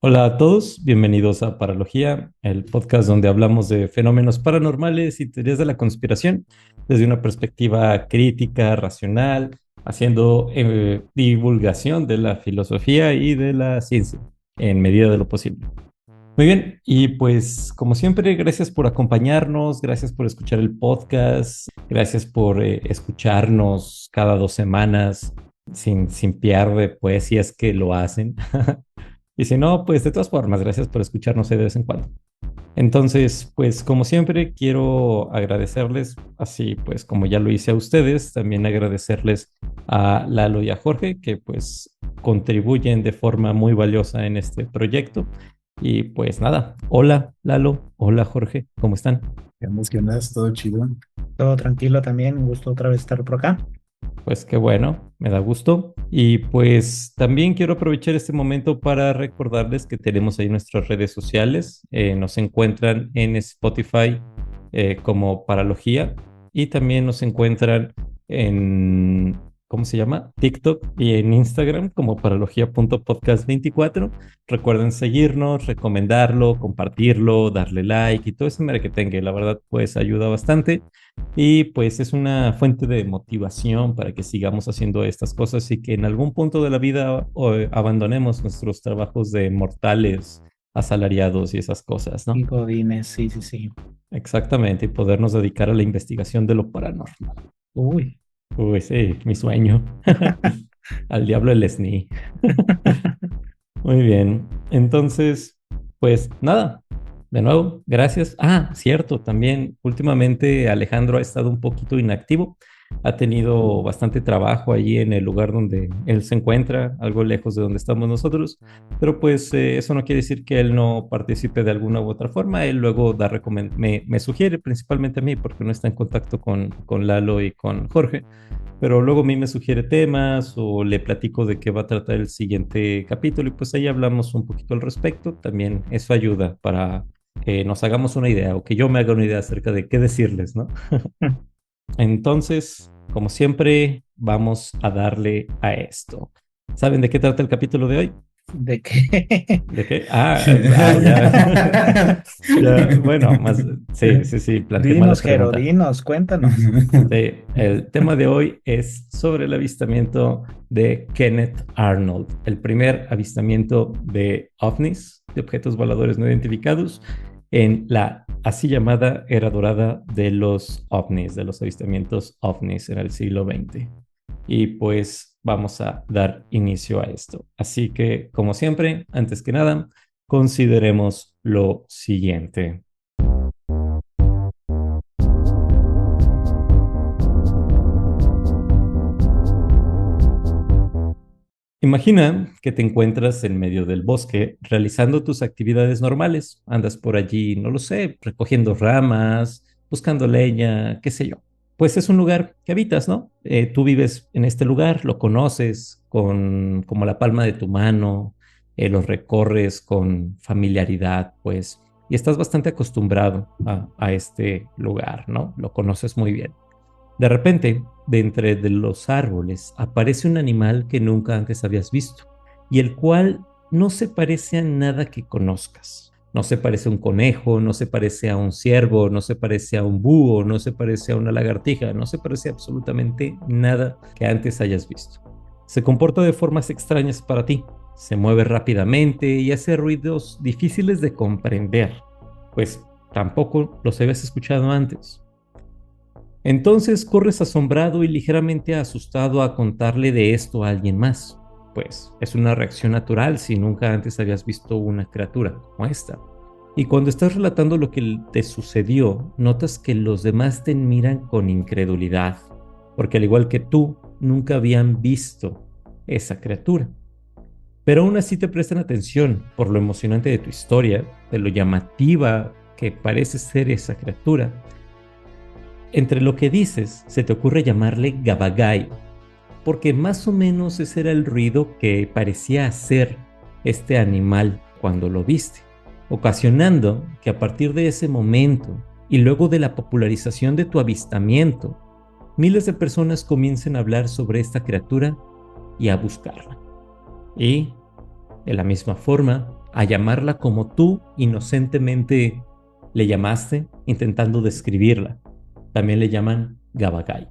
Hola a todos, bienvenidos a Paralogía, el podcast donde hablamos de fenómenos paranormales y teorías de la conspiración desde una perspectiva crítica, racional, haciendo divulgación de la filosofía y de la ciencia en medida de lo posible. Muy bien, y pues como siempre, gracias por acompañarnos, gracias por escuchar el podcast, gracias por escucharnos cada 2 semanas sin pierde, pues si es que lo hacen. Y si no, pues de todas formas, gracias por escucharnos de vez en cuando. Entonces, pues como siempre, quiero agradecerles, así pues como ya lo hice a ustedes, también agradecerles a Lalo y a Jorge, que pues contribuyen de forma muy valiosa en este proyecto. Y pues nada, hola Lalo, hola Jorge, ¿cómo están? ¿Qué emocionas? Todo chido. Todo tranquilo también, un gusto otra vez estar por acá. Pues qué bueno, me da gusto. Y pues también quiero aprovechar este momento para recordarles que tenemos ahí nuestras redes sociales. Nos encuentran en Spotify como Paralogía y también nos encuentran en, ¿cómo se llama? TikTok y en Instagram como paralogía.podcast24. Recuerden seguirnos, recomendarlo, compartirlo, darle like y todo eso que tenga. La verdad, pues ayuda bastante. Y pues es una fuente de motivación para que sigamos haciendo estas cosas y que en algún punto de la vida abandonemos nuestros trabajos de mortales, asalariados y esas cosas, Y ¿no? Godínez, sí, sí, sí. Exactamente, y podernos dedicar a la investigación de lo paranormal. Uy, Uy, sí, mi sueño. Al diablo el SNI. Muy bien. Entonces, pues nada, de nuevo, gracias. Ah, cierto, también últimamente Alejandro ha estado un poquito inactivo. Ha tenido bastante trabajo allí en el lugar donde él se encuentra, algo lejos de donde estamos nosotros, pero pues eso no quiere decir que él no participe de alguna u otra forma. Él luego me sugiere principalmente a mí porque no está en contacto con Lalo y con Jorge, pero luego a mí me sugiere temas o le platico de qué va a tratar el siguiente capítulo y pues ahí hablamos un poquito al respecto. También eso ayuda para que nos hagamos una idea o que yo me haga una idea acerca de qué decirles, ¿no? Entonces, como siempre, vamos a darle a esto. ¿Saben de qué trata el capítulo de hoy? ¿de qué? ¿De qué? Ya. Ya, bueno, más, sí, sí, sí, planteé mal la Dinos, Jero, pregunta. dinos, cuéntanos. Sí, el tema de hoy es sobre el avistamiento de Kenneth Arnold, el primer avistamiento de ovnis, de objetos voladores no identificados, en la así llamada era dorada de los ovnis, de los avistamientos ovnis en el siglo XX. Y pues vamos a dar inicio a esto. Así que, como siempre, antes que nada, consideremos lo siguiente. Imagina que te encuentras en medio del bosque realizando tus actividades normales. Andas por allí, no lo sé, recogiendo ramas, buscando leña, qué sé yo. Pues es un lugar que habitas, ¿no? Tú vives en este lugar, lo conoces con como la palma de tu mano, lo recorres con familiaridad, pues, y estás bastante acostumbrado a este lugar, ¿no? Lo conoces muy bien. De repente, de entre de los árboles aparece un animal que nunca antes habías visto y el cual no se parece a nada que conozcas. No se parece a un conejo, no se parece a un ciervo, no se parece a un búho, no se parece a una lagartija, no se parece a absolutamente nada que antes hayas visto. Se comporta de formas extrañas para ti, se mueve rápidamente y hace ruidos difíciles de comprender, pues tampoco los habías escuchado antes. Entonces corres asombrado y ligeramente asustado a contarle de esto a alguien más, pues es una reacción natural si nunca antes habías visto una criatura como esta. Y cuando estás relatando lo que te sucedió, notas que los demás te miran con incredulidad, porque al igual que tú, nunca habían visto esa criatura. Pero aún así te prestan atención por lo emocionante de tu historia, de lo llamativa que parece ser esa criatura. Entre lo que dices, se te ocurre llamarle Gabagai, porque más o menos ese era el ruido que parecía hacer este animal cuando lo viste, ocasionando que a partir de ese momento y luego de la popularización de tu avistamiento, miles de personas comiencen a hablar sobre esta criatura y a buscarla. Y, de la misma forma, a llamarla como tú inocentemente le llamaste, intentando describirla. También le llaman Gabagai.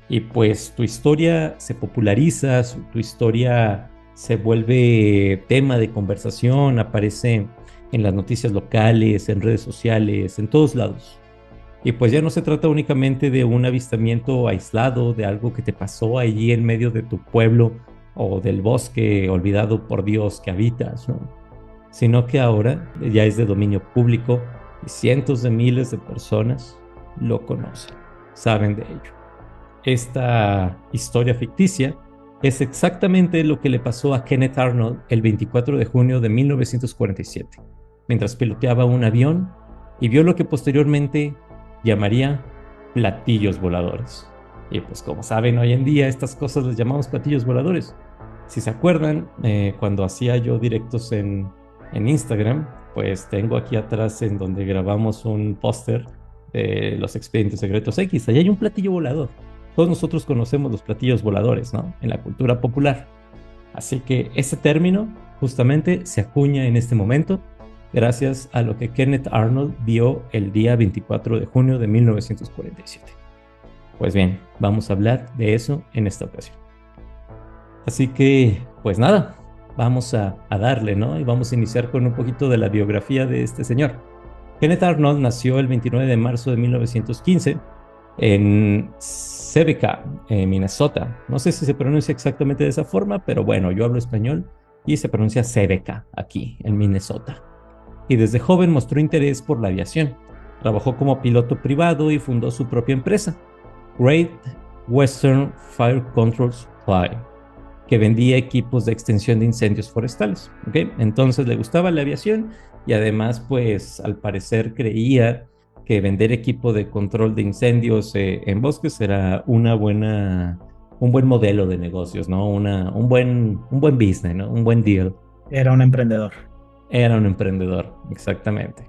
Y pues tu historia se populariza, tu historia se vuelve tema de conversación, aparece en las noticias locales, en redes sociales, en todos lados. Y pues ya no se trata únicamente de un avistamiento aislado, de algo que te pasó allí en medio de tu pueblo o del bosque olvidado por Dios que habitas, ¿no? Sino que ahora ya es de dominio público y cientos de miles de personas lo conocen, saben de ello. Esta historia ficticia es exactamente lo que le pasó a Kenneth Arnold el 24 de junio de 1947, mientras piloteaba un avión y vio lo que posteriormente llamaría platillos voladores. Y pues como saben, hoy en día estas cosas les llamamos platillos voladores. Si se acuerdan, cuando hacía yo directos en Instagram, pues tengo aquí atrás en donde grabamos un póster de los Expedientes Secretos X. Allá hay un platillo volador. Todos nosotros conocemos los platillos voladores, ¿no? En la cultura popular. Así que ese término justamente se acuña en este momento gracias a lo que Kenneth Arnold vio el día 24 de junio de 1947. Pues bien, vamos a hablar de eso en esta ocasión. Así que, pues nada, vamos a darle, ¿no? Y vamos a iniciar con un poquito de la biografía de este señor. Kenneth Arnold nació el 29 de marzo de 1915 en Sebeka, en Minnesota. No sé si se pronuncia exactamente de esa forma, pero bueno, yo hablo español y se pronuncia Sebeka aquí, en Minnesota. Y desde joven mostró interés por la aviación. Trabajó como piloto privado y fundó su propia empresa, Great Western Fire Control Supply, que vendía equipos de extinción de incendios forestales. ¿Okay? Entonces le gustaba la aviación y además, pues, al parecer creía que vender equipo de control de incendios en bosques era un buen modelo de negocios, ¿no? Un buen business, ¿no? Un buen deal. Era un emprendedor. Era un emprendedor, exactamente.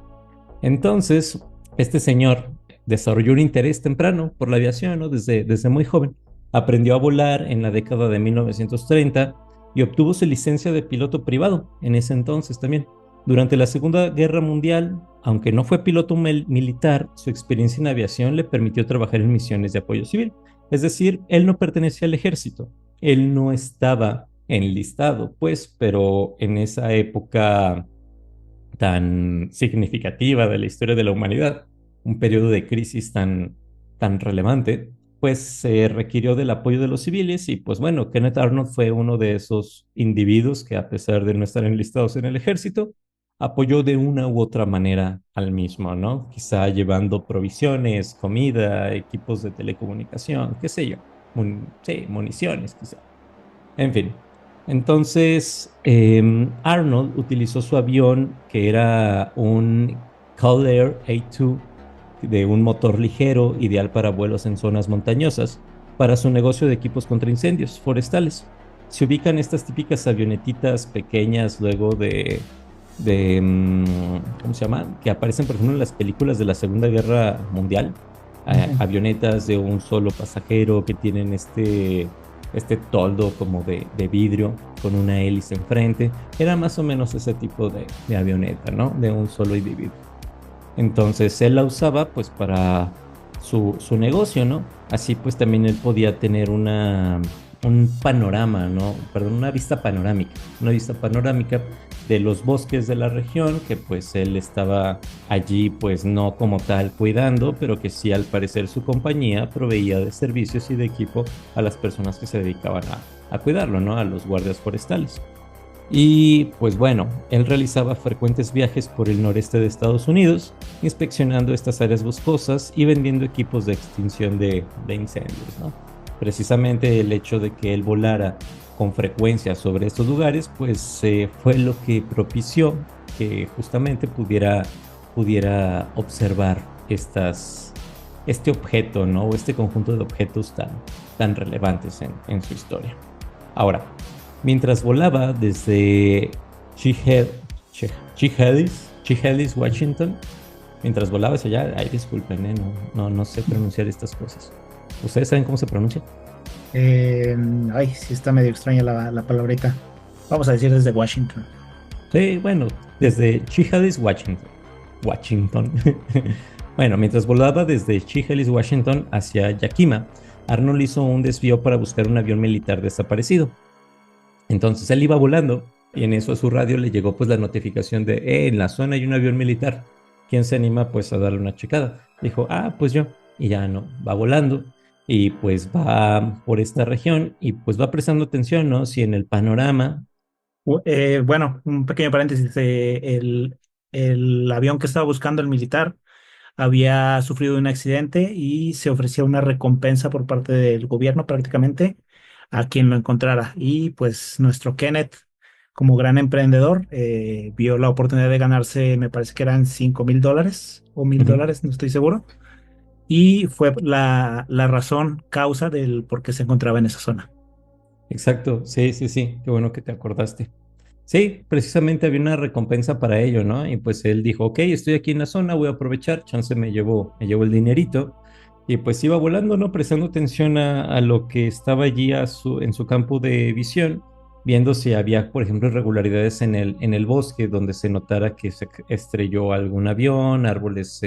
Entonces, este señor desarrolló un interés temprano por la aviación, ¿no? Desde muy joven. Aprendió a volar en la década de 1930 y obtuvo su licencia de piloto privado en ese entonces también. Durante la Segunda Guerra Mundial, aunque no fue piloto militar, su experiencia en aviación le permitió trabajar en misiones de apoyo civil. Es decir, él no pertenecía al ejército, él no estaba enlistado, pues, pero en esa época tan significativa de la historia de la humanidad, un periodo de crisis tan relevante, pues se requirió del apoyo de los civiles y pues bueno, Kenneth Arnold fue uno de esos individuos que a pesar de no estar enlistados en el ejército, apoyó de una u otra manera al mismo, ¿no? Quizá llevando provisiones, comida, equipos de telecomunicación, qué sé yo, sí, municiones quizá. En fin, entonces Arnold utilizó su avión que era un Callair A2 de un motor ligero, ideal para vuelos en zonas montañosas, para su negocio de equipos contra incendios forestales. Se ubican estas típicas avionetitas pequeñas luego ¿cómo se llama? Que aparecen, por ejemplo, en las películas de la Segunda Guerra Mundial. Avionetas de un solo pasajero que tienen este toldo como de vidrio con una hélice enfrente. Era más o menos ese tipo de avioneta, ¿no? De un solo individuo. Entonces él la usaba pues para su negocio, ¿no? Así pues también él podía tener un panorama, ¿no? Perdón, una vista panorámica de los bosques de la región, que pues él estaba allí pues no como tal cuidando, pero que sí al parecer su compañía proveía de servicios y de equipo a las personas que se dedicaban a cuidarlo, ¿no? A los guardias forestales. Y pues bueno, él realizaba frecuentes viajes por el noreste de Estados Unidos, inspeccionando estas áreas boscosas y vendiendo equipos de extinción de incendios, ¿no? Precisamente el hecho de que él volara con frecuencia sobre estos lugares, pues fue lo que propició que justamente pudiera observar este objeto, ¿no? O este conjunto de objetos tan relevantes en su historia. Ahora, mientras volaba desde Chehalis, Washington, mientras volaba hacia allá, ay, disculpen, no sé pronunciar estas cosas. ¿Ustedes saben cómo se pronuncia? Ay, sí está medio extraña la palabrita. Vamos a decir desde Washington. Sí, bueno, desde Chehalis, Washington. Bueno, mientras volaba desde Chehalis, Washington hacia Yakima, Arnold hizo un desvío para buscar un avión militar desaparecido. Entonces él iba volando y en eso a su radio le llegó pues la notificación de, en la zona hay un avión militar. ¿Quién se anima pues a darle una checada? Dijo, pues yo. Y ya no, va volando y pues va por esta región y pues va prestando atención, ¿no? Si en el panorama. Bueno, un pequeño paréntesis. El avión que estaba buscando el militar había sufrido un accidente y se ofrecía una recompensa por parte del gobierno prácticamente a quien lo encontrara. Y pues nuestro Kenneth, como gran emprendedor, vio la oportunidad de ganarse, me parece que eran $5,000 o mil Ujú. dólares, no estoy seguro. Y fue la razón, causa del por qué se encontraba en esa zona. Exacto, sí, sí, sí, qué bueno que te acordaste. Sí, precisamente había una recompensa para ello, ¿no? Y pues él dijo, ok, estoy aquí en la zona, voy a aprovechar, chance me llevo el dinerito. Y pues iba volando, ¿no? Prestando atención a lo que estaba allí en su campo de visión, viendo si había, por ejemplo, irregularidades en el bosque, donde se notara que se estrelló algún avión, árboles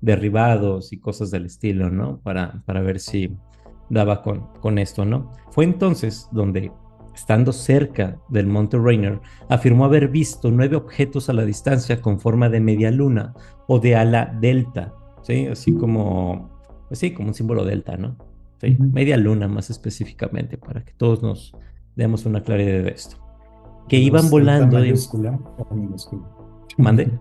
derribados y cosas del estilo, ¿no? Para ver si daba con esto, ¿no? Fue entonces donde estando cerca del monte Rainier, afirmó haber visto 9 objetos a la distancia con forma de media luna o de ala delta, ¿sí? Así como, pues sí, como un símbolo delta, ¿no? Sí, Ujú. media luna más específicamente, para que todos nos demos una claridad de esto. Que ¿De iban los delta volando mayúscula o minúscula? mande,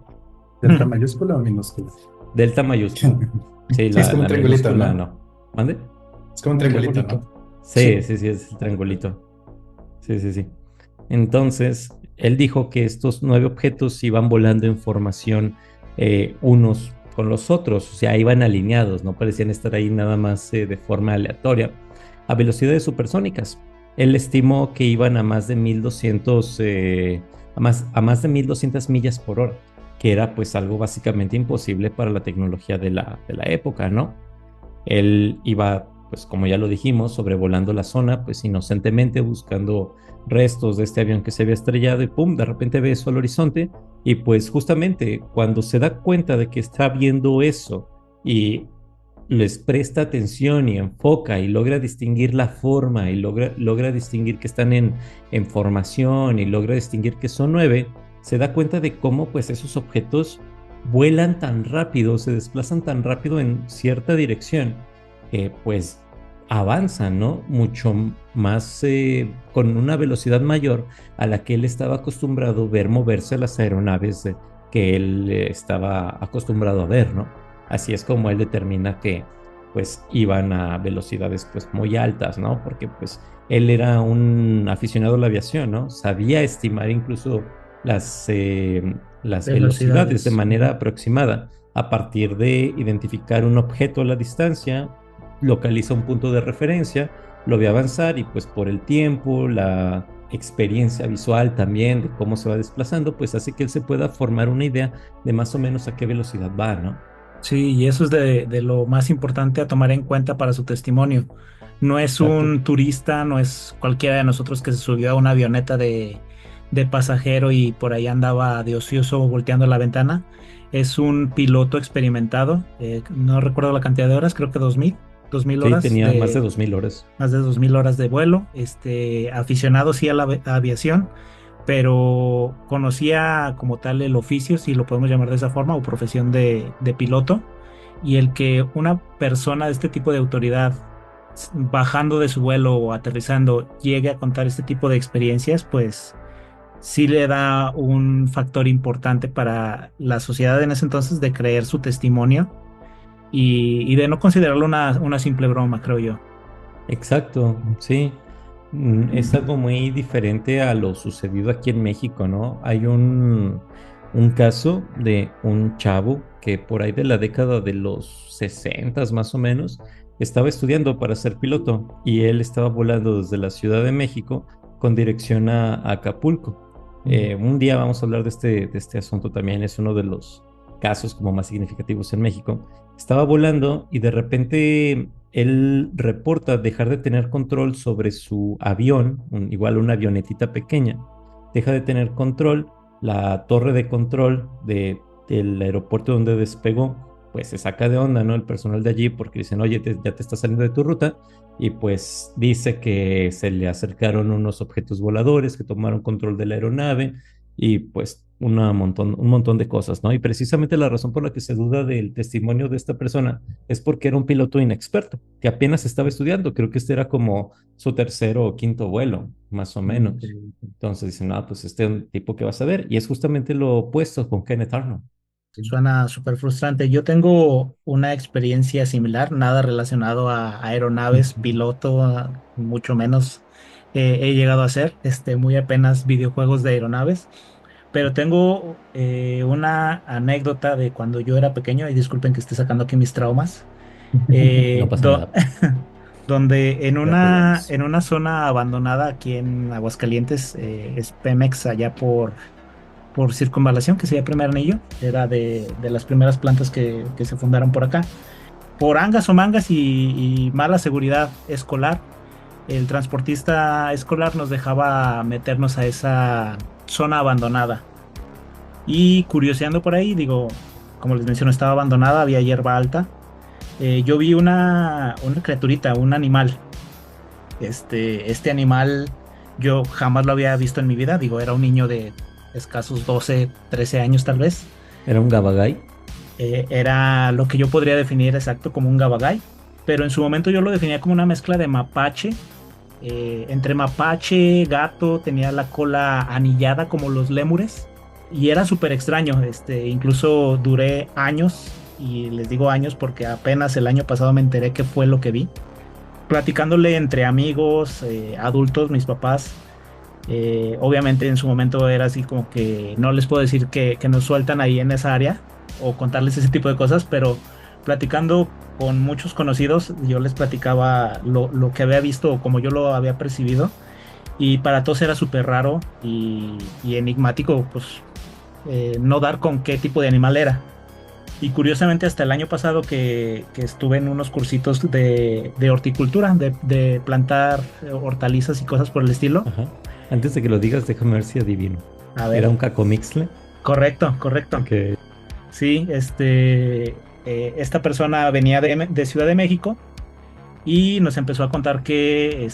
¿Delta mayúscula o minúscula? delta mayúscula. Sí, Sí, es la, como un la triangulito, minúscula ¿no? no. ¿Mande? Es como un Un triangulito, triangulito. ¿no? Sí, Sí. sí, sí, es el triangulito. Sí, sí, sí. Entonces, él dijo que estos 9 objetos iban volando en formación unos con los otros, o sea, iban alineados, no parecían estar ahí nada más de forma aleatoria, a velocidades supersónicas. Él estimó que iban a más de 1200, a más de 1200 millas por hora, que era pues algo básicamente imposible para la tecnología de la época, ¿no? Él iba, pues como ya lo dijimos, sobrevolando la zona, pues inocentemente buscando restos de este avión que se había estrellado y pum, de repente ve eso al horizonte y pues justamente cuando se da cuenta de que está viendo eso y les presta atención y enfoca y logra distinguir la forma y logra distinguir que están en formación y logra distinguir que son 9, se da cuenta de cómo pues esos objetos vuelan tan rápido, se desplazan tan rápido en cierta dirección, que pues avanzan, ¿no? Mucho más, con una velocidad mayor a la que él estaba acostumbrado a ver moverse las aeronaves que él estaba acostumbrado a ver, ¿no? Así es como él determina que pues iban a velocidades pues muy altas, ¿no? Porque pues él era un aficionado a la aviación, ¿no? Sabía estimar incluso las velocidades de Velocidades. manera Ujú. aproximada a partir de identificar un objeto a la distancia, localiza un punto de referencia, lo ve avanzar y pues por el tiempo, la experiencia visual también de cómo se va desplazando, pues hace que él se pueda formar una idea de más o menos a qué velocidad va, ¿no? Sí, y eso es de lo más importante a tomar en cuenta para su testimonio. No es Exacto. un turista, no es cualquiera de nosotros que se subió a una avioneta de pasajero y por ahí andaba de ocioso volteando la ventana. Es un piloto experimentado, no recuerdo la cantidad de horas, creo que 2000 Sí, horas tenía más de de 2000 horas. más de 2000 horas de vuelo, aficionado sí a la aviación, pero conocía como tal el oficio, si lo podemos llamar de esa forma, o profesión de piloto, y el que una persona de este tipo de autoridad, bajando de su vuelo o aterrizando, llegue a contar este tipo de experiencias, pues sí le da un factor importante para la sociedad en ese entonces de creer su testimonio y de no considerarlo una simple broma, creo yo. Exacto, sí. Es algo muy diferente a lo sucedido aquí en México, ¿no? Hay un caso de un chavo que por ahí de la década de los 60 más o menos estaba estudiando para ser piloto y él estaba volando desde la Ciudad de México con dirección a Acapulco. Un día vamos a hablar de este asunto también, es uno de los casos como más significativos en México. Estaba volando y de repente él reporta dejar de tener control sobre su avión, igual una avionetita pequeña. Deja de tener control la torre de control del aeropuerto donde despegó, pues se saca de onda, ¿no? El personal de allí porque dicen, oye, ya te estás saliendo de tu ruta. Y pues dice que se le acercaron unos objetos voladores que tomaron control de la aeronave y pues un montón de cosas, ¿no? Y precisamente la razón por la que se duda del testimonio de esta persona es porque era un piloto inexperto, que apenas estaba estudiando. Creo que este era como su tercero o quinto vuelo, más o menos. Entonces dicen, no, pues este es un tipo que vas a ver. Y es justamente lo opuesto con Kenneth Arnold. Suena súper frustrante. Yo tengo una experiencia similar, nada relacionado a aeronaves, piloto, mucho menos he llegado a hacer, muy apenas videojuegos de aeronaves, pero tengo una anécdota de cuando yo era pequeño, y disculpen que esté sacando aquí mis traumas, No eh, pasa do- nada. donde Te apoyamos. en una zona abandonada aquí en Aguascalientes, es Pemex, allá por Circunvalación, que sería Primer Anillo, era de las primeras plantas que se fundaron por acá. Por angas o mangas y mala seguridad escolar, el transportista escolar nos dejaba meternos a esa zona abandonada. Y curioseando por ahí, digo, como les menciono, estaba abandonada, había hierba alta. Yo vi una criaturita, un animal. Este animal yo jamás lo había visto en mi vida, digo, era un niño de escasos 12 13 años tal vez. Era un Gabagay. Era lo que yo podría definir exacto como un gabagay, pero en su momento yo lo definía como una mezcla de mapache, entre mapache, gato, tenía la cola anillada como los lémures y era súper extraño. Incluso duré años, y les digo años porque apenas el año pasado me enteré qué fue lo que vi, platicándole entre amigos, adultos, mis papás. Obviamente en su momento era así como que no les puedo decir que nos sueltan ahí en esa área o contarles ese tipo de cosas, pero platicando con muchos conocidos, yo les platicaba lo que había visto o como yo lo había percibido, y para todos era súper raro y enigmático, pues no dar con qué tipo de animal era. Y curiosamente hasta el año pasado que estuve en unos cursitos de horticultura, de plantar hortalizas y cosas por el estilo. Ajá. Antes de que lo digas, déjame ver si adivino. A ver, Era un cacomixle. correcto, correcto. Que Sí, esta persona venía de Ciudad de México y nos empezó a contar que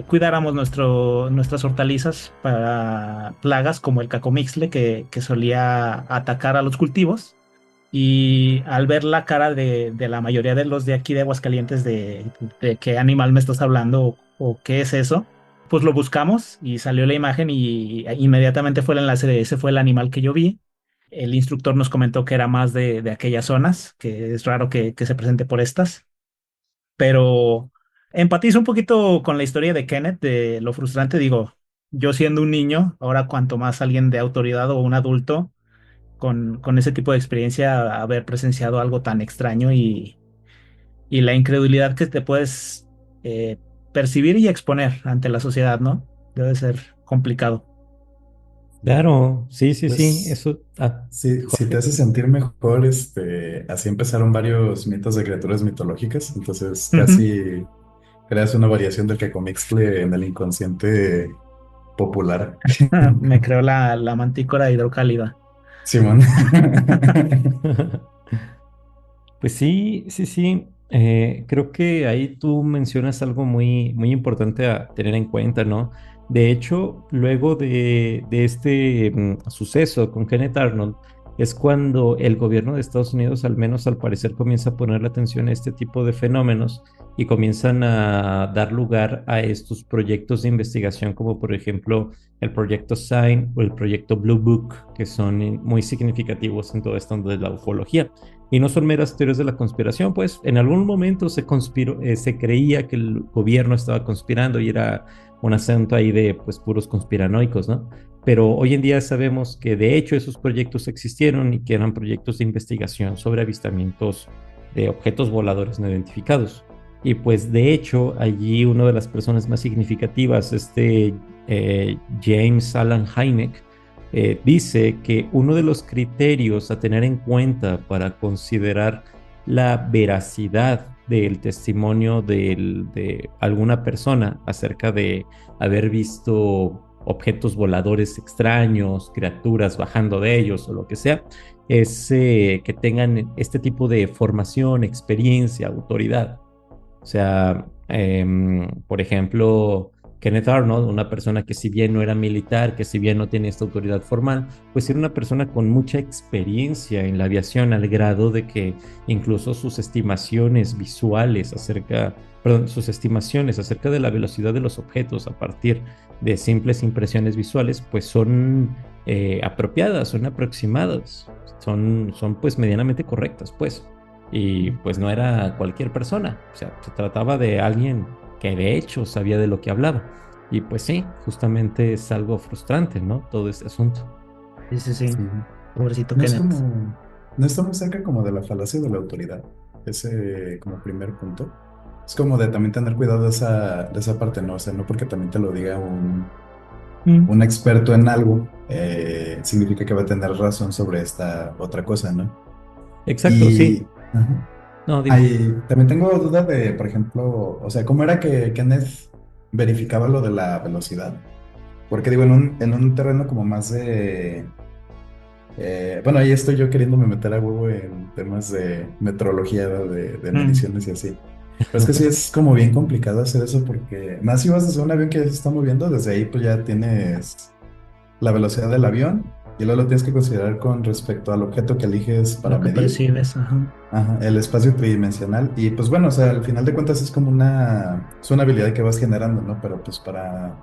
cuidáramos nuestras hortalizas para plagas como el cacomixle que solía atacar a los cultivos. Y al ver la cara de la mayoría de los de aquí de Aguascalientes de qué animal me estás hablando o qué es eso, pues lo buscamos y salió la imagen y inmediatamente fue el enlace de ese fue el animal que yo vi. El instructor nos comentó que era más de aquellas zonas, que es raro que se presente por estas, pero empatizo un poquito con la historia de Kenneth, de lo frustrante, digo, yo siendo un niño, ahora cuanto más alguien de autoridad o un adulto con ese tipo de experiencia, haber presenciado algo tan extraño y la incredulidad que te puedes eh, percibir y exponer ante la sociedad, ¿no? Debe ser complicado. claro, sí, sí, sí, Pues eso. Ah, si te Jorge. hace sentir mejor, así empezaron varios mitos de criaturas mitológicas. Entonces Ujú. casi creas una variación del Kekomixtle en el inconsciente popular. Me creo la mantícora hidrocálida. Simón. Pues sí, sí, sí. Creo que ahí tú mencionas algo muy, muy importante a tener en cuenta, ¿no? De hecho, luego de este suceso con Kenneth Arnold, es cuando el gobierno de Estados Unidos, al menos al parecer, comienza a ponerle atención a este tipo de fenómenos y comienzan a dar lugar a estos proyectos de investigación, como por ejemplo el proyecto SIGN o el proyecto Blue Book, que son muy significativos en todo esto de la ufología. Y no son meras teorías de la conspiración, pues en algún momento se creía que el gobierno estaba conspirando y era un asunto ahí de pues puros conspiranoicos, ¿no? Pero hoy en día sabemos que de hecho esos proyectos existieron y que eran proyectos de investigación sobre avistamientos de objetos voladores no identificados. Y pues de hecho allí una de las personas más significativas, James Alan Hynek, dice que uno de los criterios a tener en cuenta para considerar la veracidad del testimonio de alguna persona acerca de haber visto objetos voladores extraños, criaturas bajando de ellos o lo que sea, es que tengan este tipo de formación, experiencia, autoridad. O sea, por ejemplo, Kenneth Arnold, una persona que si bien no era militar, que si bien no tenía esta autoridad formal, pues era una persona con mucha experiencia en la aviación al grado de que incluso sus estimaciones visuales acerca, perdón, sus estimaciones acerca de la velocidad de los objetos a partir de simples impresiones visuales, pues son apropiadas, son aproximadas, son pues medianamente correctas, pues. Y pues no era cualquier persona, o sea, se trataba de alguien que de hecho sabía de lo que hablaba. Y pues sí, justamente es algo frustrante, ¿no? Todo este asunto. Sí, sí, sí. Sí. Pobrecito No es Kenneth. como, no estamos cerca como de la falacia de la autoridad, ese como primer punto. Es como de también tener cuidado de esa parte, ¿no? O sea, no porque también te lo diga Mm. un experto en algo, significa que va a tener razón sobre esta otra cosa, ¿no? Exacto, Y sí. ajá, No, dime. ahí, también tengo duda de, por ejemplo, o sea, ¿cómo era que Kenneth verificaba lo de la velocidad? Porque digo, en un terreno como más de... bueno, ahí estoy yo queriéndome meter a huevo en temas de metrología, ¿no? De Mm. mediciones y así. Pero es que sí es como bien complicado hacer eso porque más si vas desde un avión que ya se está moviendo, desde ahí pues ya tienes la velocidad del avión y luego lo tienes que considerar con respecto al objeto que eliges para Lo que medir. percibes, ajá. Ajá, el espacio tridimensional. Y pues bueno, o sea, al final de cuentas es como es una habilidad que vas generando, ¿no? Pero pues para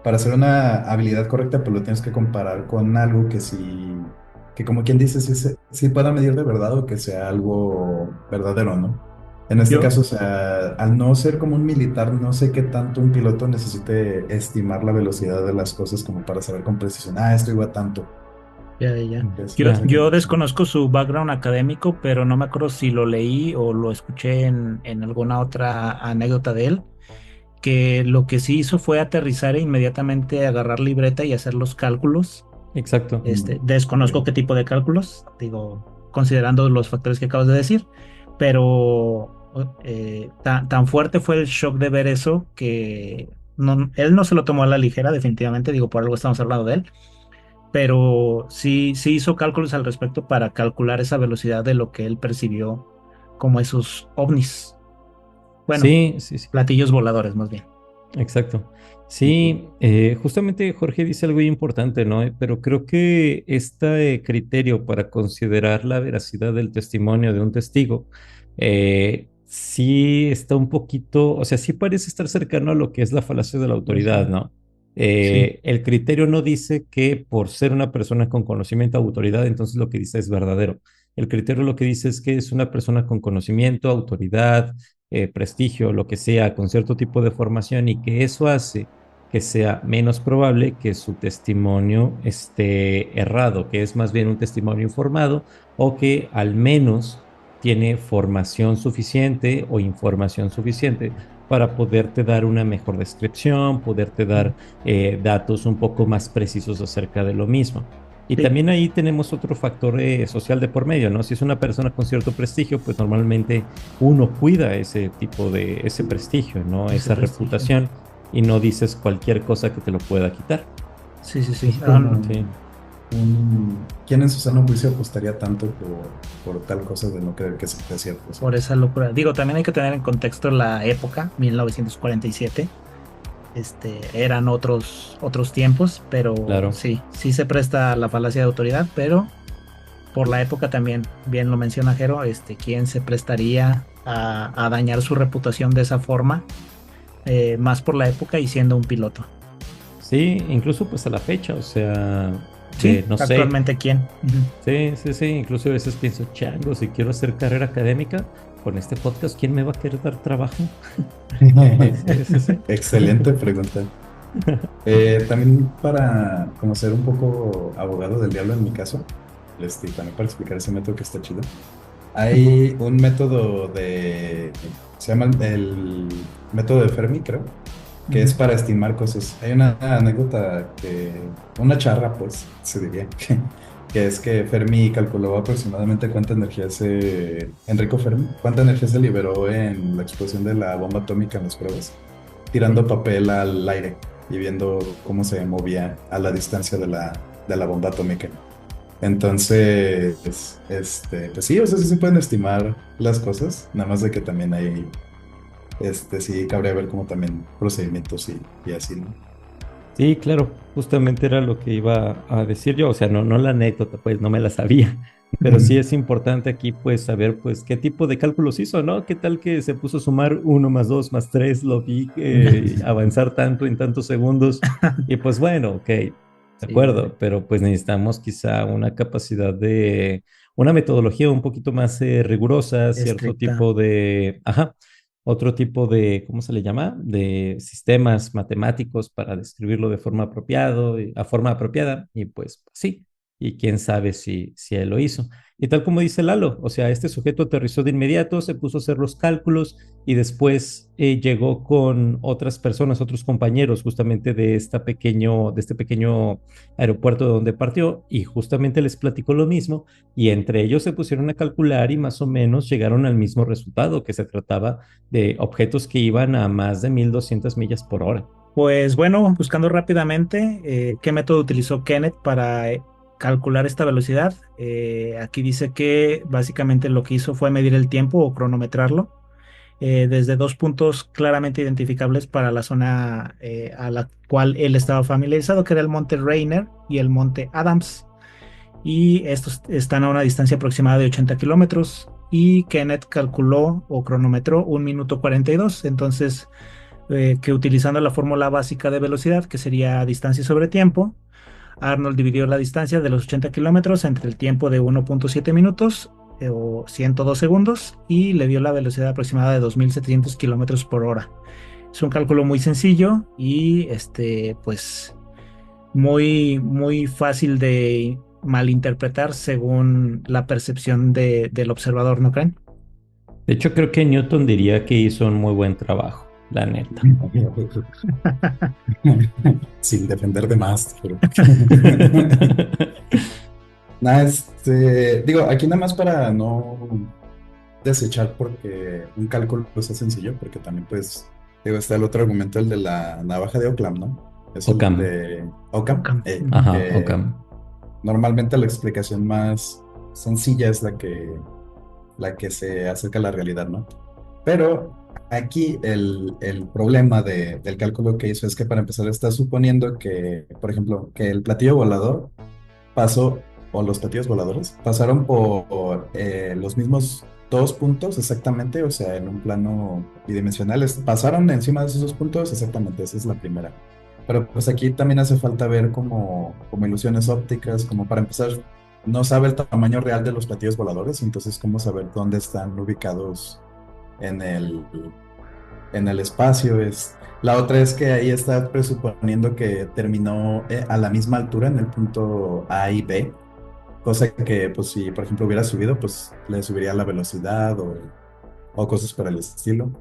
hacer una habilidad correcta, pues lo tienes que comparar con algo que sí, que como quien dice, sí pueda medir de verdad o que sea algo verdadero, ¿no? En este Yo, caso, o sea, al no ser como un militar, no sé qué tanto un piloto necesite estimar la velocidad de las cosas como para saber con precisión, esto iba a tanto. ya, ya. Es Yo, más la yo comprensión. desconozco su background académico, pero no me acuerdo si lo leí o lo escuché en alguna otra anécdota de él, que lo que sí hizo fue aterrizar e inmediatamente agarrar libreta y hacer los cálculos. Exacto. Ok. Desconozco qué tipo de cálculos, digo, considerando los factores que acabas de decir, pero tan fuerte fue el shock de ver eso que él no se lo tomó a la ligera, definitivamente, digo, por algo estamos hablando de él, pero sí hizo cálculos al respecto para calcular esa velocidad de lo que él percibió como esos ovnis, bueno, Sí, sí, sí. platillos voladores más bien. Exacto. Ujú. Sí, justamente Jorge dice algo importante, ¿no? Pero creo que este criterio para considerar la veracidad del testimonio de un testigo sí está un poquito, o sea, sí parece estar cercano a lo que es la falacia de la autoridad, ¿no? Sí, El criterio no dice que por ser una persona con conocimiento, autoridad, entonces lo que dice es verdadero. El criterio lo que dice es que es una persona con conocimiento, autoridad, prestigio, lo que sea, con cierto tipo de formación y que eso hace que sea menos probable que su testimonio esté errado, que es más bien un testimonio informado o que al menos tiene formación suficiente o información suficiente para poderte dar una mejor descripción, poderte dar datos un poco más precisos acerca de lo mismo. Y sí, también ahí tenemos otro factor social de por medio, ¿no? Si es una persona con cierto prestigio, pues normalmente uno cuida ese tipo de, ese prestigio, ¿no? ese Esa prestigio. reputación y no dices cualquier cosa que te lo pueda quitar. Sí, sí, sí. Es como Sí, ¿quién en su sano juicio apostaría tanto por tal cosa de no creer que sea cierto? Por ¿Sabes? esa locura. Digo, también hay que tener en contexto la época, 1947. Eran otros tiempos, pero claro. sí se presta a la falacia de autoridad, pero por la época también, bien lo menciona Jero, ¿quién se prestaría a dañar su reputación de esa forma? Más por la época y siendo un piloto. Sí, incluso pues a la fecha, o sea, Sí, no sé, actualmente quién. Ujú. sí, sí, sí, incluso a veces pienso, chango, si quiero hacer carrera académica con este podcast, ¿quién me va a querer dar trabajo? Sí, sí, sí. Excelente pregunta. También para como ser un poco abogado del diablo en mi caso, también para explicar ese método que está chido. Hay un método se llama el método de Fermi, creo, que es Ujú. para estimar cosas. Hay una anécdota una charra, pues, se diría, que es que Fermi calculó aproximadamente Enrico Fermi, cuánta energía se liberó en la explosión de la bomba atómica en las pruebas, tirando Sí. papel al aire. y viendo cómo se movía a la distancia de la bomba atómica. Entonces, pues sí, o sea, sí se pueden estimar las cosas, nada más de que también hay, sí, cabría ver como también procedimientos y así, ¿no? Sí, claro, justamente era lo que iba a decir yo, o sea, no la anécdota, pues no me la sabía, pero sí es importante aquí pues saber pues qué tipo de cálculos hizo, ¿no? ¿Qué tal que se puso a sumar uno más 2 más 3, lo vi avanzar tanto en tantos segundos y pues bueno, ok, de Sí, sí, sí. acuerdo, pero pues necesitamos quizá una capacidad una metodología un poquito más rigurosa, cierto Estricta. tipo de, ajá, otro tipo de, ¿cómo se le llama? De sistemas matemáticos para describirlo de forma apropiado, a forma apropiada, y pues sí, y quién sabe si él lo hizo. Y tal como dice Lalo, o sea, este sujeto aterrizó de inmediato, se puso a hacer los cálculos y después llegó con otras personas, otros compañeros, justamente de este pequeño aeropuerto de donde partió, y justamente les platicó lo mismo, y entre ellos se pusieron a calcular y más o menos llegaron al mismo resultado, que se trataba de objetos que iban a más de 1200 millas por hora. Pues bueno, buscando rápidamente qué método utilizó Kenneth para calcular esta velocidad. Aquí dice que básicamente lo que hizo fue medir el tiempo o cronometrarlo desde dos puntos claramente identificables para la zona a la cual él estaba familiarizado, que era el monte Rainier y el monte Adams. Y estos están a una distancia aproximada de 80 kilómetros. Y Kenneth calculó o cronometró 1 minuto 42. Entonces, que utilizando la fórmula básica de velocidad, que sería distancia sobre tiempo, Arnold dividió la distancia de los 80 kilómetros entre el tiempo de 1.7 minutos o 102 segundos y le dio la velocidad aproximada de 2.700 kilómetros por hora. Es un cálculo muy sencillo y pues muy fácil de malinterpretar según la percepción del observador, ¿no creen? De hecho, creo que Newton diría que hizo un muy buen trabajo, la neta. Sin defender de más, pero... Nada, digo, aquí nada más para no desechar porque un cálculo es sencillo, porque también pues, digo, está el otro argumento, el de la navaja de Occam, ¿no? Es el Ocam, de Occam, Ok. Ujú. ajá, que Ocam. normalmente la explicación más sencilla es la que se acerca a la realidad, ¿no? Pero aquí el problema del cálculo que hizo es que para empezar está suponiendo que, por ejemplo, que el platillo volador pasó, o los platillos voladores, pasaron por los mismos dos puntos exactamente, o sea, en un plano bidimensional, pasaron encima de esos dos puntos exactamente, esa es la primera. Pero pues aquí también hace falta ver como ilusiones ópticas, como para empezar, no sabe el tamaño real de los platillos voladores, entonces cómo saber dónde están ubicados en en el espacio. La otra es que ahí está presuponiendo que terminó a la misma altura en el punto A y B, cosa que pues si por ejemplo hubiera subido, pues le subiría la velocidad o cosas por el estilo.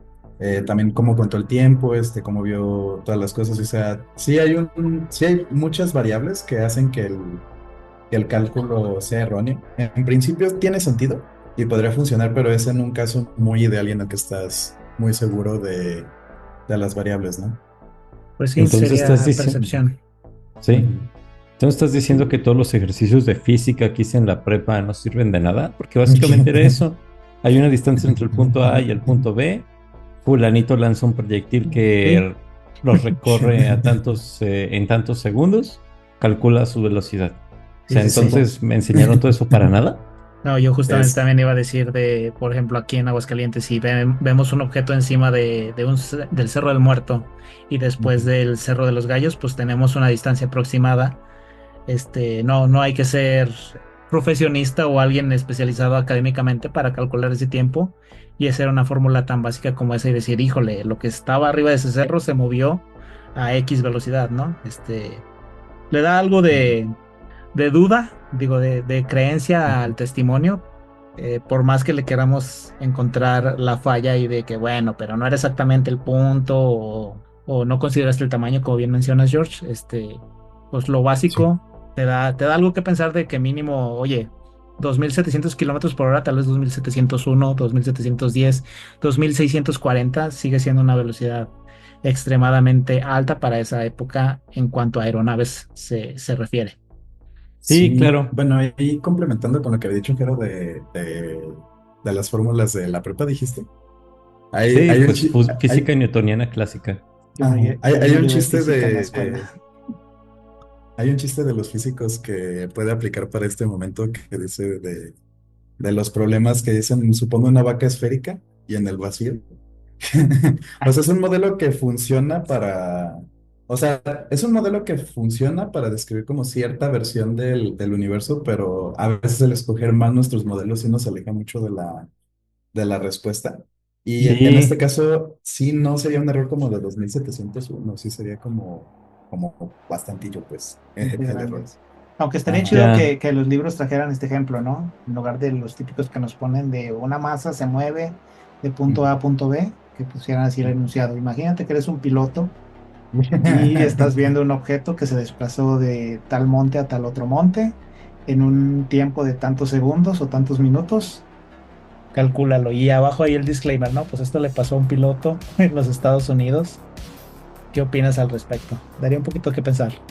También cómo contó el tiempo, cómo vio todas las cosas, o sea, sí hay muchas variables que hacen que el cálculo sea erróneo. En principio tiene sentido y podría funcionar, pero es en un caso muy ideal y en el que estás muy seguro de las variables, ¿no? Pues sí, Entonces estás sería diciendo, percepción. sí, Ujú. entonces estás diciendo que todos los ejercicios de física que hice en la prepa no sirven de nada, porque básicamente era eso. Hay una distancia entre el punto A y el punto B. Fulanito lanza un proyectil Sí. que los recorre en tantos segundos, calcula su velocidad. O Sí, sea, sí, sí. entonces me enseñaron todo eso para nada. No, yo justamente Es, también iba a decir por ejemplo, aquí en Aguascalientes, si vemos un objeto encima del Cerro del Muerto y después Ujú. del Cerro de los Gallos, pues tenemos una distancia aproximada. No hay que ser profesionista o alguien especializado académicamente para calcular ese tiempo y hacer una fórmula tan básica como esa y decir, híjole, lo que estaba arriba de ese cerro se movió a X velocidad, ¿no? Le da algo de duda, digo, de creencia al testimonio, por más que le queramos encontrar la falla y de que, bueno, pero no era exactamente el punto o no consideraste el tamaño, como bien mencionas, George, pues lo sí. básico te da algo que pensar de que mínimo, oye, 2.700 kilómetros por hora, tal vez 2.701, 2.710, 2.640 sigue siendo una velocidad extremadamente alta para esa época en cuanto a aeronaves se refiere. Sí, Sí, claro. bueno, ahí complementando con lo que había dicho, que era de las fórmulas de la prepa, dijiste. Sí, Hay un pues chi- física newtoniana clásica. Yo hay me un llevé chiste física en la escuela. hay un chiste de los físicos que puede aplicar para este momento que dice de los problemas que dicen, supongo una vaca esférica y en el vacío. O sea, es un modelo que funciona o sea, es un modelo que funciona para describir como cierta versión del universo, pero a veces el escoger más nuestros modelos sí nos aleja mucho de la respuesta. Y en este Sí, caso, sí, no sería un error como de 2701, sí sería como bastantillo, pues, Muy el error. grandes. Aunque estaría Ajá. chido ya. que los libros trajeran este ejemplo, ¿no? En lugar de los típicos que nos ponen de una masa se mueve de punto A a punto B, que pusieran así el enunciado. Imagínate que eres un piloto y estás viendo un objeto que se desplazó de tal monte a tal otro monte en un tiempo de tantos segundos o tantos minutos. Calcúlalo. Y abajo hay el disclaimer, ¿no? Pues esto le pasó a un piloto en los Estados Unidos. ¿Qué opinas al respecto? Daría un poquito que pensar.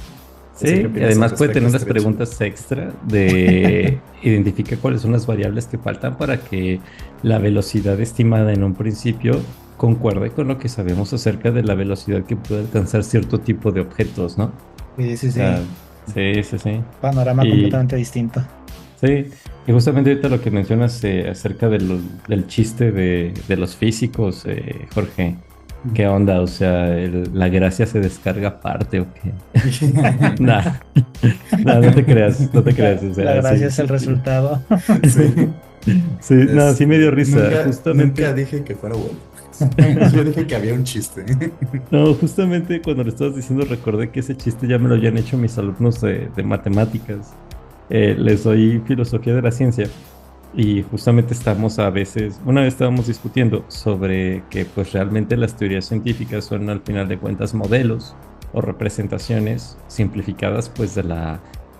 Eso que Sí, y opinas al además puede respecto tener las estaría chido. preguntas extra de identifica cuáles son las variables que faltan para que la velocidad estimada en un principio concuerde con lo que sabemos acerca de la velocidad que puede alcanzar cierto tipo de objetos, ¿no? Sí, sí, O sí. sea, sí, sí, sí. Panorama Y completamente distinto. sí, y justamente ahorita lo que mencionas acerca del chiste de los físicos, Jorge, ¿qué onda? O sea, la gracia se descarga aparte o qué. Nah, nah, no te creas, no te creas, o La sea, gracia sí, es el resultado. Sí. sí, no, sí me dio risa, Nunca justamente, dije que fuera bueno. Yo dije que había un chiste. no, justamente cuando lo estabas diciendo recordé que ese chiste ya me lo habían hecho mis alumnos de matemáticas. Les doy filosofía de la ciencia y justamente estamos a veces, una vez estábamos discutiendo sobre que pues realmente las teorías científicas son al final de cuentas modelos o representaciones simplificadas pues de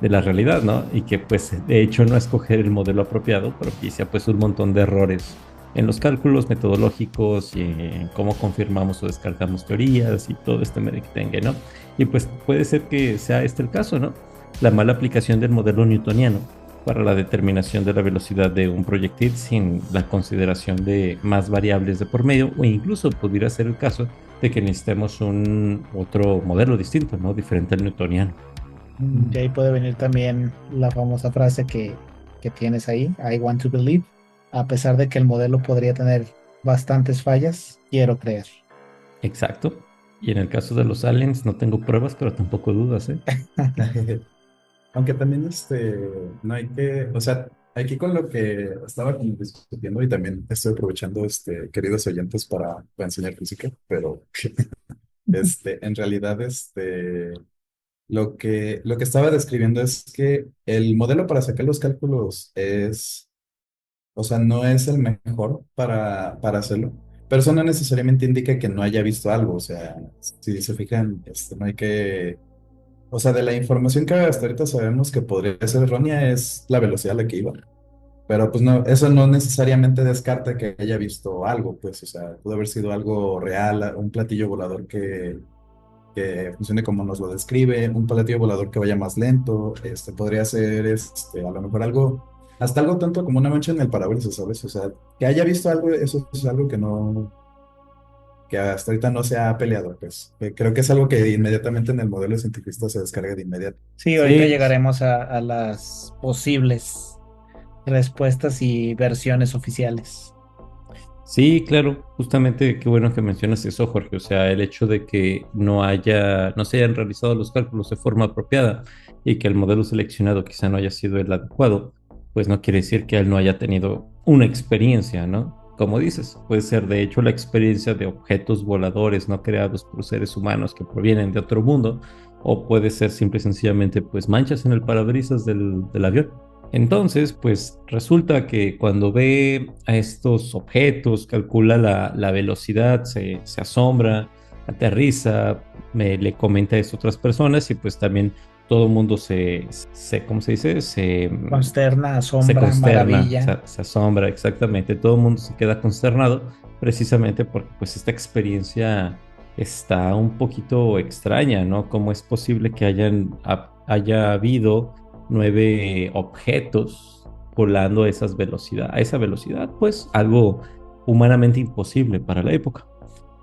la realidad, ¿no? Y que pues de hecho no escoger el modelo apropiado propicia pues un montón de errores en los cálculos metodológicos y en cómo confirmamos o descartamos teorías y todo este merengue, ¿no? Y pues puede ser que sea este el caso, ¿no? La mala aplicación del modelo newtoniano para la determinación de la velocidad de un proyectil sin la consideración de más variables de por medio, o incluso pudiera ser el caso de que necesitemos un otro modelo distinto, ¿no? Diferente al newtoniano. De ahí puede venir también la famosa frase que tienes ahí, I want to believe. A pesar de que el modelo podría tener bastantes fallas, quiero creer. Exacto. Y en el caso de los aliens no tengo pruebas, pero tampoco dudas, ¿eh? Aunque también no hay que, o sea, aquí con lo que estaba como discutiendo y también estoy aprovechando, queridos oyentes, para enseñar física, pero en realidad, lo que estaba describiendo es que el modelo para sacar los cálculos o sea, no es el mejor para hacerlo, pero eso no necesariamente indica que no haya visto algo, o sea, si se fijan, no hay que, o sea, de la información que hasta ahorita sabemos que podría ser errónea es la velocidad a la que iba, pero pues no, eso no necesariamente descarta que haya visto algo, pues, o sea, pudo haber sido algo real, un platillo volador que funcione como nos lo describe, un platillo volador que vaya más lento, podría ser, a lo mejor hasta algo tanto como una mancha en el parabrisas, ¿sabes? O sea, que haya visto algo, eso es algo que hasta ahorita no se ha peleado, pues. Creo que es algo que inmediatamente en el modelo científico se descarga de inmediato. Sí, ahorita Sí, llegaremos a las posibles respuestas y versiones oficiales. sí, claro, justamente qué bueno que mencionas eso, Jorge. O sea, el hecho de que no se hayan realizado los cálculos de forma apropiada y que el modelo seleccionado quizá no haya sido el adecuado, pues no quiere decir que él no haya tenido una experiencia, ¿no? Como dices, puede ser de hecho la experiencia de objetos voladores no creados por seres humanos que provienen de otro mundo, o puede ser simple y sencillamente pues manchas en el parabrisas del avión. Entonces, pues resulta que cuando ve a estos objetos, calcula la velocidad, se asombra, aterriza, le comenta eso a otras personas y pues también todo el mundo ¿cómo se dice? Consterna, Se asombra, consterna, maravilla. se asombra, exactamente. Todo el mundo se queda consternado precisamente porque pues esta experiencia está un poquito extraña, ¿no? ¿Cómo es posible que haya habido 9 objetos volando a esa velocidad? Pues algo humanamente imposible para la época.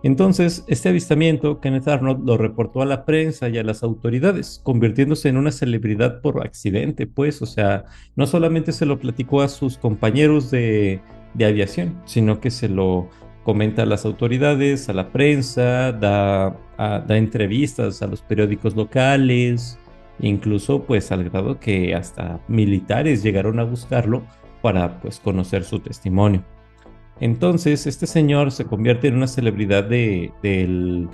Entonces, este avistamiento, Kenneth Arnold lo reportó a la prensa y a las autoridades, convirtiéndose en una celebridad por accidente, pues, o sea, no solamente se lo platicó a sus compañeros de aviación, sino que se lo comenta a las autoridades, a la prensa, da entrevistas a los periódicos locales, incluso pues al grado que hasta militares llegaron a buscarlo para pues conocer su testimonio. Entonces, este señor se convierte en una celebridad del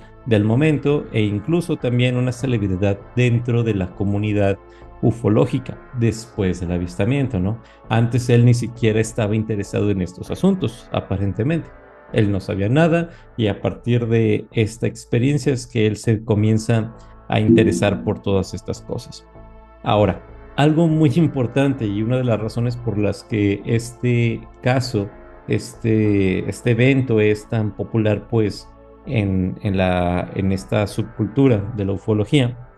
momento e incluso también una celebridad dentro de la comunidad ufológica después del avistamiento, ¿no? Antes él ni siquiera estaba interesado en estos asuntos, aparentemente. Él no sabía nada y a partir de esta experiencia es que él se comienza a interesar por todas estas cosas. Ahora, algo muy importante y una de las razones por las que este caso, este evento es tan popular, pues, en esta subcultura de la ufología,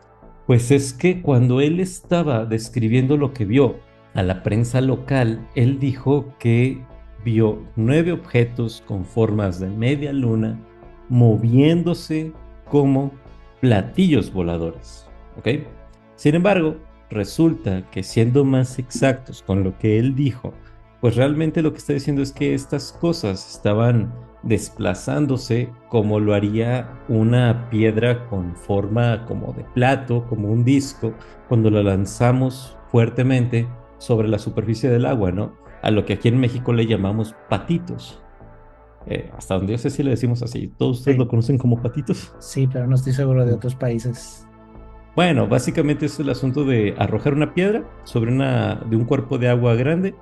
pues es que cuando él estaba describiendo lo que vio a la prensa local, él dijo que vio 9 objetos con formas de media luna moviéndose como platillos voladores, ¿ok? Sin embargo, resulta que siendo más exactos con lo que él dijo, pues realmente lo que está diciendo es que estas cosas estaban desplazándose como lo haría una piedra con forma como de plato, como un disco, cuando la lanzamos fuertemente sobre la superficie del agua, ¿no? A lo que aquí en México le llamamos patitos. Hasta donde yo sé si le decimos así. ¿Todos ustedes Sí, lo conocen como patitos? sí, pero no estoy seguro de otros países. Bueno, básicamente es el asunto de arrojar una piedra sobre de un cuerpo de agua grande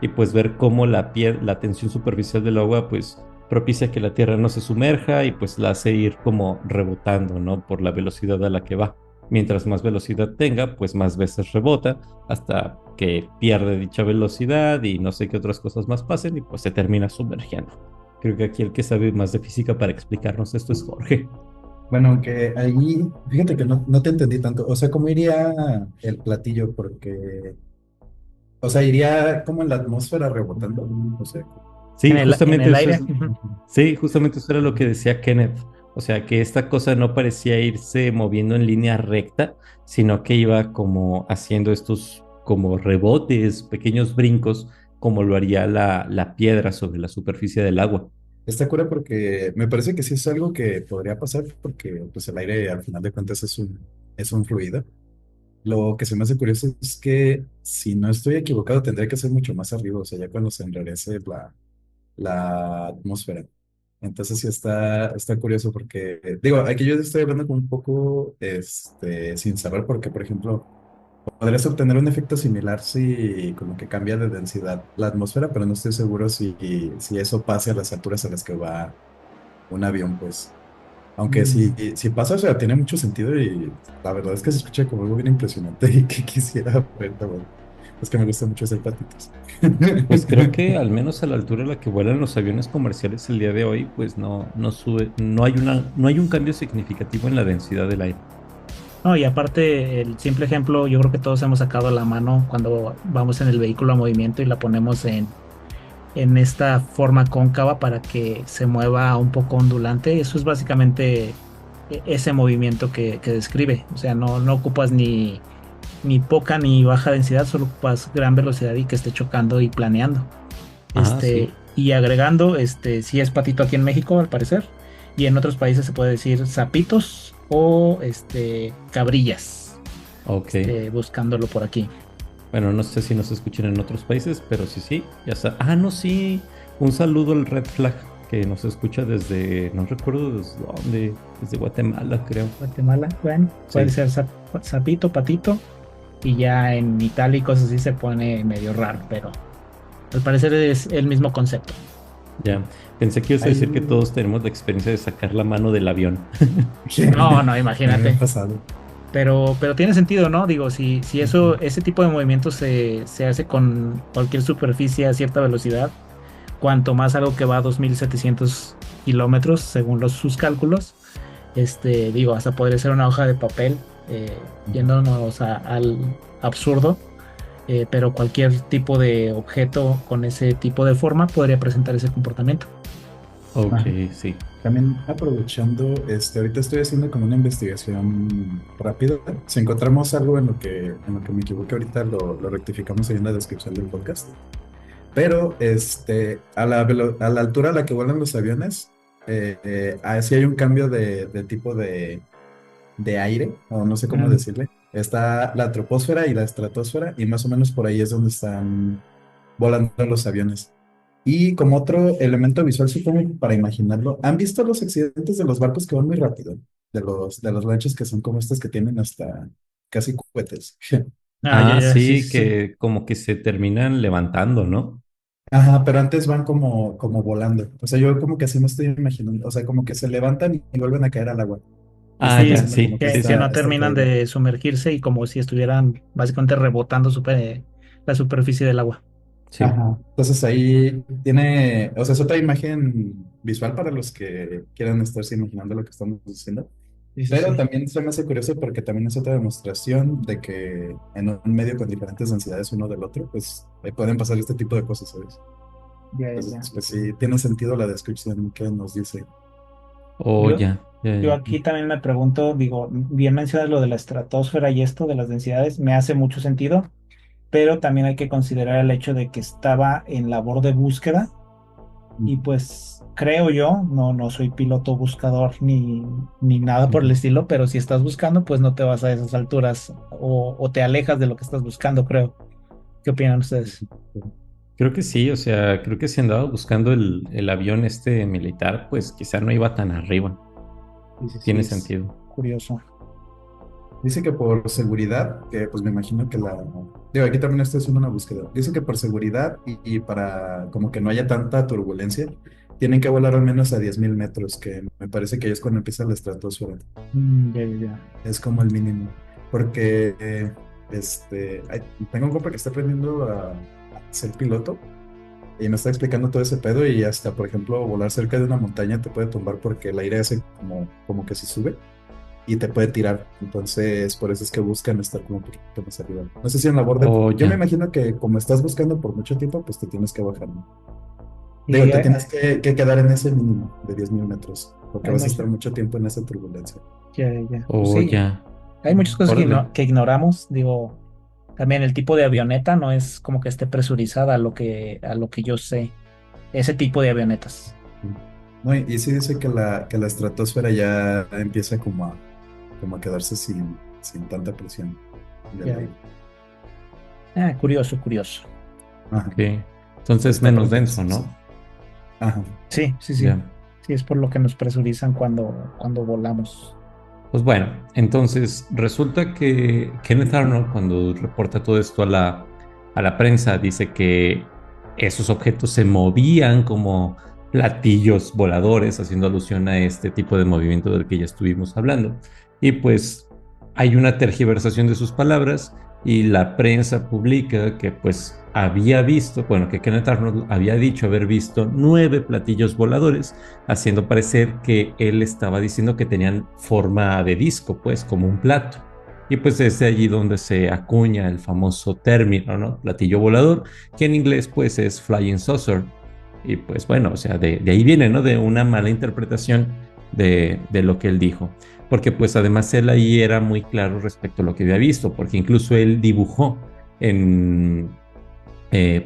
y pues ver cómo la tensión superficial del agua pues propicia que la tierra no se sumerja y pues la hace ir como rebotando, ¿no? Por la velocidad a la que va. Mientras más velocidad tenga, pues más veces rebota hasta que pierde dicha velocidad y no sé qué otras cosas más pasen y pues se termina sumergiendo. Creo que aquí el que sabe más de física para explicarnos esto es Jorge. Bueno, aunque ahí, fíjate que no te entendí tanto. O sea, ¿cómo iría el platillo? Porque, o sea, iría como en la atmósfera rebotando. O sea, En Sí, en justamente el eso aire. es. Ujú. Sí, justamente eso era lo que decía Kenneth. O sea, que esta cosa no parecía irse moviendo en línea recta, sino que iba como haciendo estos como rebotes, pequeños brincos, como lo haría la piedra sobre la superficie del agua. está cura porque me parece que sí es algo que podría pasar porque pues el aire al final de cuentas es un fluido. Lo que se me hace curioso es que si no estoy equivocado tendría que ser mucho más arriba, o sea, ya cuando se enrarece la atmósfera. Entonces sí está curioso porque, digo, aquí yo estoy hablando como un poco sin saber porque, por ejemplo, podrías obtener un efecto similar si como que cambia de densidad la atmósfera, pero no estoy seguro si eso pase a las alturas a las que va un avión, pues. Aunque Mm. si pasa, o sea, tiene mucho sentido y la verdad es que se escucha como algo bien impresionante y que quisiera ver, la verdad. Es que me gusta mucho hacer patitos. Pues creo que al menos a la altura a la que vuelan los aviones comerciales el día de hoy, pues no sube, no hay un cambio significativo en la densidad del aire. No, y aparte, el simple ejemplo, yo creo que todos hemos sacado la mano cuando vamos en el vehículo a movimiento y la ponemos en esta forma cóncava para que se mueva un poco ondulante. Eso es básicamente ese movimiento que describe. O sea, no ocupas ni poca ni baja densidad, solo ocupas gran velocidad y que esté chocando y planeando. Ah, sí. Y agregando, sí es patito aquí en México, al parecer, y en otros países se puede decir sapitos o cabrillas, Ok. buscándolo por aquí. Bueno, no sé si nos escuchan en otros países, pero sí, ya está. Ah, no, sí. Un saludo al Red Flag, que nos escucha desde, no recuerdo desde dónde, desde Guatemala, creo. Guatemala, bueno, puede Sí, ser sapito, patito, y ya en itálicos así se pone medio raro, pero al parecer es el mismo concepto. ya. Pensé que ibas a Ahí, decir que todos tenemos la experiencia de sacar la mano del avión. No, no, me había imagínate. pasado. Pero tiene sentido, ¿no? Digo, si ese tipo de movimientos se hace con cualquier superficie a cierta velocidad, cuanto más algo que va a 2.700 kilómetros, según sus cálculos, Digo, hasta podría ser una hoja de papel, yéndonos al absurdo, pero cualquier tipo de objeto con ese tipo de forma podría presentar ese comportamiento. Ok, Ajá. sí. También aprovechando, ahorita estoy haciendo como una investigación rápida. Si encontramos algo en lo que me equivoqué ahorita, lo rectificamos ahí en la descripción del podcast. Pero a la altura a la que vuelan los aviones, sí hay un cambio de tipo de aire, o no sé cómo Mm, decirle. Está la troposfera y la estratosfera, y más o menos por ahí es donde están volando los aviones. Y como otro elemento visual, supongo, para imaginarlo, ¿han visto los accidentes de los barcos que van muy rápido? De los lanchas que son como estas que tienen hasta casi cohetes. ah, ya, Ah, ya, sí, sí, sí, sí. que como que se terminan levantando, ¿no? Ajá, pero antes van como volando. O sea, yo como que así me estoy imaginando. O sea, como que se levantan y vuelven a caer al agua. Y Ah, estoy ya, Sí, pensando sí, como que sí, que sí. no esta terminan caída. de sumergirse y como si estuvieran básicamente rebotando la superficie del agua. Sí. Ajá. Entonces ahí tiene, o sea, es otra imagen visual para los que quieran estarse imaginando lo que estamos diciendo. Sí, sí, Pero sí. también se me hace curioso porque también es otra demostración de que en un medio con diferentes densidades uno del otro, pues pueden pasar este tipo de cosas, ¿sabes? Ya, ya, ya. Entonces, pues sí, tiene sentido la descripción que nos dice. Oh, Yo, ya, ya, yo ya. aquí también me pregunto, digo, bien mencionas lo de la estratosfera y esto de las densidades, me hace mucho sentido, pero también hay que considerar el hecho de que estaba en labor de búsqueda y pues creo yo, no soy piloto buscador ni nada por el Ujú. estilo, pero si estás buscando, pues no te vas a esas alturas o te alejas de lo que estás buscando, creo. ¿Qué opinan ustedes? Creo que sí, o sea, creo que si andaba buscando el avión este militar, pues quizá no iba tan arriba. Sí, sí, sí, Tiene es sentido. curioso. Dice que por seguridad, que pues me imagino que Digo, aquí también estoy haciendo una búsqueda. Dice que por seguridad y para como que no haya tanta turbulencia, tienen que volar al menos a 10.000 metros, que me parece que ahí es cuando empieza la estratosfera. Ya, ya, ya. Es como el mínimo. Porque tengo un compa que está aprendiendo a ser piloto y me está explicando todo ese pedo y hasta, por ejemplo, volar cerca de una montaña te puede tumbar porque el aire hace como que se sube y te puede tirar. Entonces, por eso es que buscan estar como un poquito más arriba. No sé si en la borda. Oh, Yo me ya. imagino que como estás buscando por mucho tiempo, pues te tienes que bajar, ¿no? Digo, Y te tienes que quedar en ese mínimo de 10.000 metros, porque hay vas a estar mucho, mucho tiempo en esa turbulencia. ya, ya, ya. Pues Oh, sí, ya. hay muchas cosas Órale. que ignoramos. Digo, también el tipo de avioneta no es como que esté presurizada a lo que yo sé. Ese tipo de avionetas. No, y sí dice que que la estratosfera ya empieza como a quedarse sin tanta presión del Ya. aire. Ah, curioso, curioso. Ajá. Ok. Entonces Está para menos denso, pensarse. ¿no? Ajá. Sí, sí, sí. Ya. Sí, es por lo que nos presurizan cuando volamos. Pues bueno, entonces resulta que Kenneth Arnold, cuando reporta todo esto a la prensa, dice que esos objetos se movían como platillos voladores, haciendo alusión a este tipo de movimiento del que ya estuvimos hablando. Y pues hay una tergiversación de sus palabras y la prensa publica que pues había visto, bueno, que Kenneth Arnold había dicho haber visto 9 platillos voladores, haciendo parecer que él estaba diciendo que tenían forma de disco, pues como un plato. Y pues es de allí donde se acuña el famoso término, ¿no? Platillo volador, que en inglés pues es flying saucer. Y pues bueno, o sea, de ahí viene, ¿no? De una mala interpretación de lo que él dijo. Porque pues además él ahí era muy claro respecto a lo que había visto, porque incluso él dibujó en,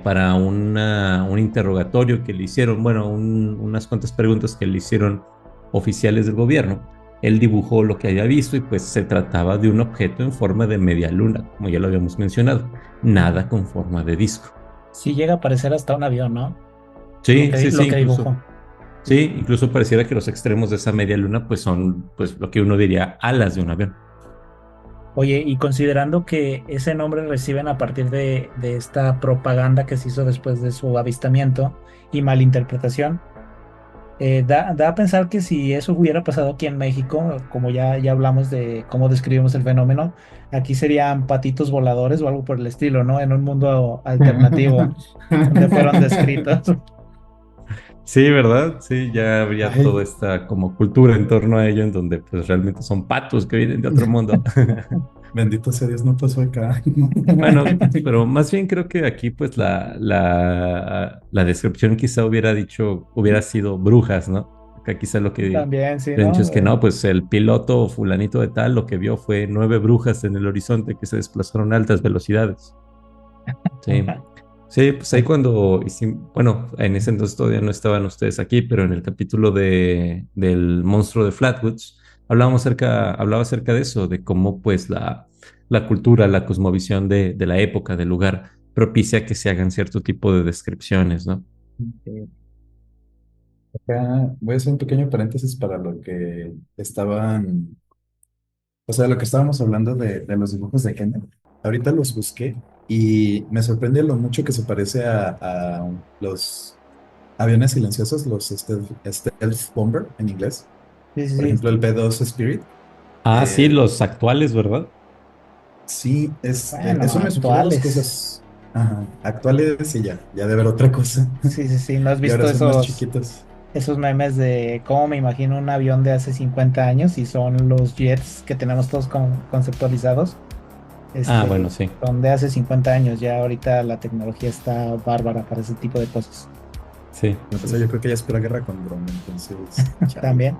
para un interrogatorio que le hicieron, bueno, unas cuantas preguntas que le hicieron oficiales del gobierno. Él dibujó lo que había visto y pues se trataba de un objeto en forma de media luna, como ya lo habíamos mencionado, nada con forma de disco. Sí llega a parecer hasta un avión, ¿no? Sí, sí, sí, Lo que incluso. dibujó. Sí, incluso pareciera que los extremos de esa media luna pues son pues lo que uno diría alas de un avión. Oye, y considerando que ese nombre reciben a partir de esta propaganda que se hizo después de su avistamiento y malinterpretación, da a pensar que si eso hubiera pasado aquí en México, como ya hablamos de cómo describimos el fenómeno, aquí serían patitos voladores o algo por el estilo, ¿no? En un mundo alternativo donde fueron descritos. Sí, ¿verdad? Sí, ya habría Ay, toda esta como cultura en torno a ello, en donde pues realmente son patos que vienen de otro mundo. bendito sea Dios, no pasó acá. Bueno, pero más bien creo que aquí pues la descripción quizá hubiera dicho, hubiera sido brujas, ¿no? Acá quizá lo que También, sí, le han dicho ¿no? es que no, pues el piloto fulanito de tal lo que vio fue 9 brujas en el horizonte que se desplazaron a altas velocidades. Sí. Sí, pues ahí cuando bueno, en ese entonces todavía no estaban ustedes aquí, pero en el capítulo del monstruo de Flatwoods hablaba acerca de eso, de cómo pues la cultura, la cosmovisión de la época, del lugar, propicia que se hagan cierto tipo de descripciones, ¿no? Acá voy a hacer un pequeño paréntesis para lo que estaban, o sea, lo que estábamos hablando de los dibujos de Kenneth. Ahorita los busqué y me sorprende lo mucho que se parece a los aviones silenciosos, los stealth bomber en inglés. Sí, sí, Por sí. ejemplo, el B-2 Spirit. Ah, sí, Eh, los actuales, ¿verdad? sí, Bueno, eso me sugiere dos actuales. cosas. Ajá, actuales y ya de ver otra cosa. Sí, sí, sí. ¿No has Y ahora visto son más chiquitos. esos memes de cómo me imagino un avión de hace 50 años y son los jets que tenemos todos conceptualizados? Ah, bueno, sí, Son de hace 50 años. Ya ahorita la tecnología está bárbara para ese tipo de cosas. sí, O sí, sea, yo sí. creo que ya espera guerra con drone, entonces, chale. También.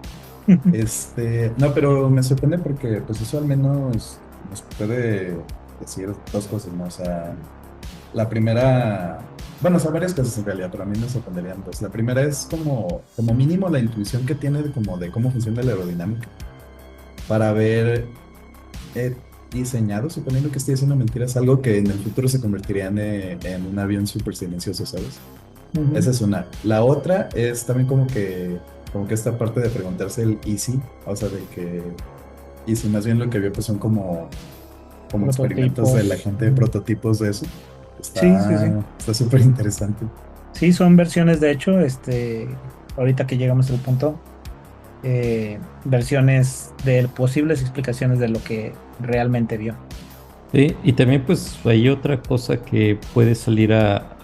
No, pero me sorprende porque, pues, eso al menos nos puede decir dos cosas, ¿no? O sea, la primera, bueno, son varias cosas en realidad, pero a mí me sorprenderían dos. La primera es como mínimo la intuición que tiene como de cómo funciona la aerodinámica para haber eh, diseñado, suponiendo que estoy haciendo mentiras, algo que en el futuro se convertiría en un avión súper silencioso, ¿sabes? Ujú. Esa es una. La otra es también como que esta parte de preguntarse el easy, o sea, de que, y si más bien lo que vio pues son como experimentos de la Prototipos. gente, Ujú. prototipos de eso. Sí, sí, sí. Está súper interesante. Sí, son versiones, de hecho, ahorita que llegamos al punto, versiones de posibles explicaciones de lo que realmente vio. Sí, y también pues hay otra cosa que puede salir a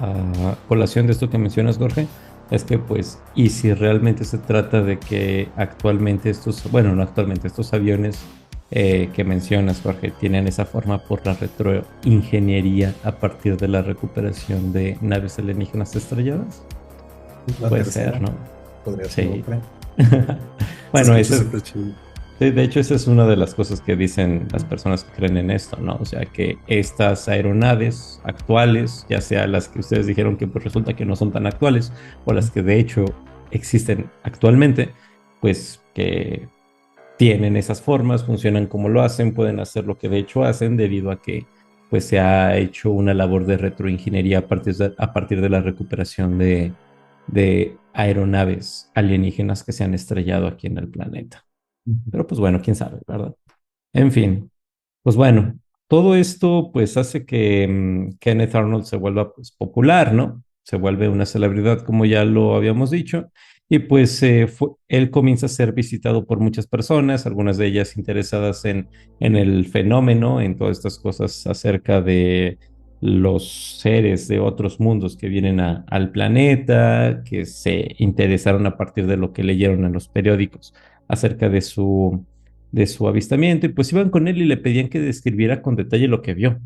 colación de esto que mencionas, Jorge, es que pues, y si realmente se trata de que actualmente estos, bueno, no actualmente, estos aviones que mencionas, Jorge, tienen esa forma por la retroingeniería a partir de la recuperación de naves alienígenas estrelladas, La puede ser, tercera ¿no? podría ser Sí. otra. Se Bueno, escucha ese es. súper chido. Sí, de hecho, esa es una de las cosas que dicen las personas que creen en esto, ¿no? O sea, que estas aeronaves actuales, ya sea las que ustedes dijeron que pues resulta que no son tan actuales, o las que de hecho existen actualmente, pues que tienen esas formas, funcionan como lo hacen, pueden hacer lo que de hecho hacen debido a que pues se ha hecho una labor de retroingeniería a partir de la recuperación de aeronaves alienígenas que se han estrellado aquí en el planeta. Pero pues bueno, quién sabe, ¿verdad? En fin, pues bueno, todo esto pues hace que Kenneth Arnold se vuelva pues popular, ¿no? Se vuelve una celebridad, como ya lo habíamos dicho, y pues él comienza a ser visitado por muchas personas, algunas de ellas interesadas en el fenómeno, en todas estas cosas acerca de los seres de otros mundos que vienen al planeta, que se interesaron a partir de lo que leyeron en los periódicos acerca de su avistamiento y pues iban con él y le pedían que describiera con detalle lo que vio.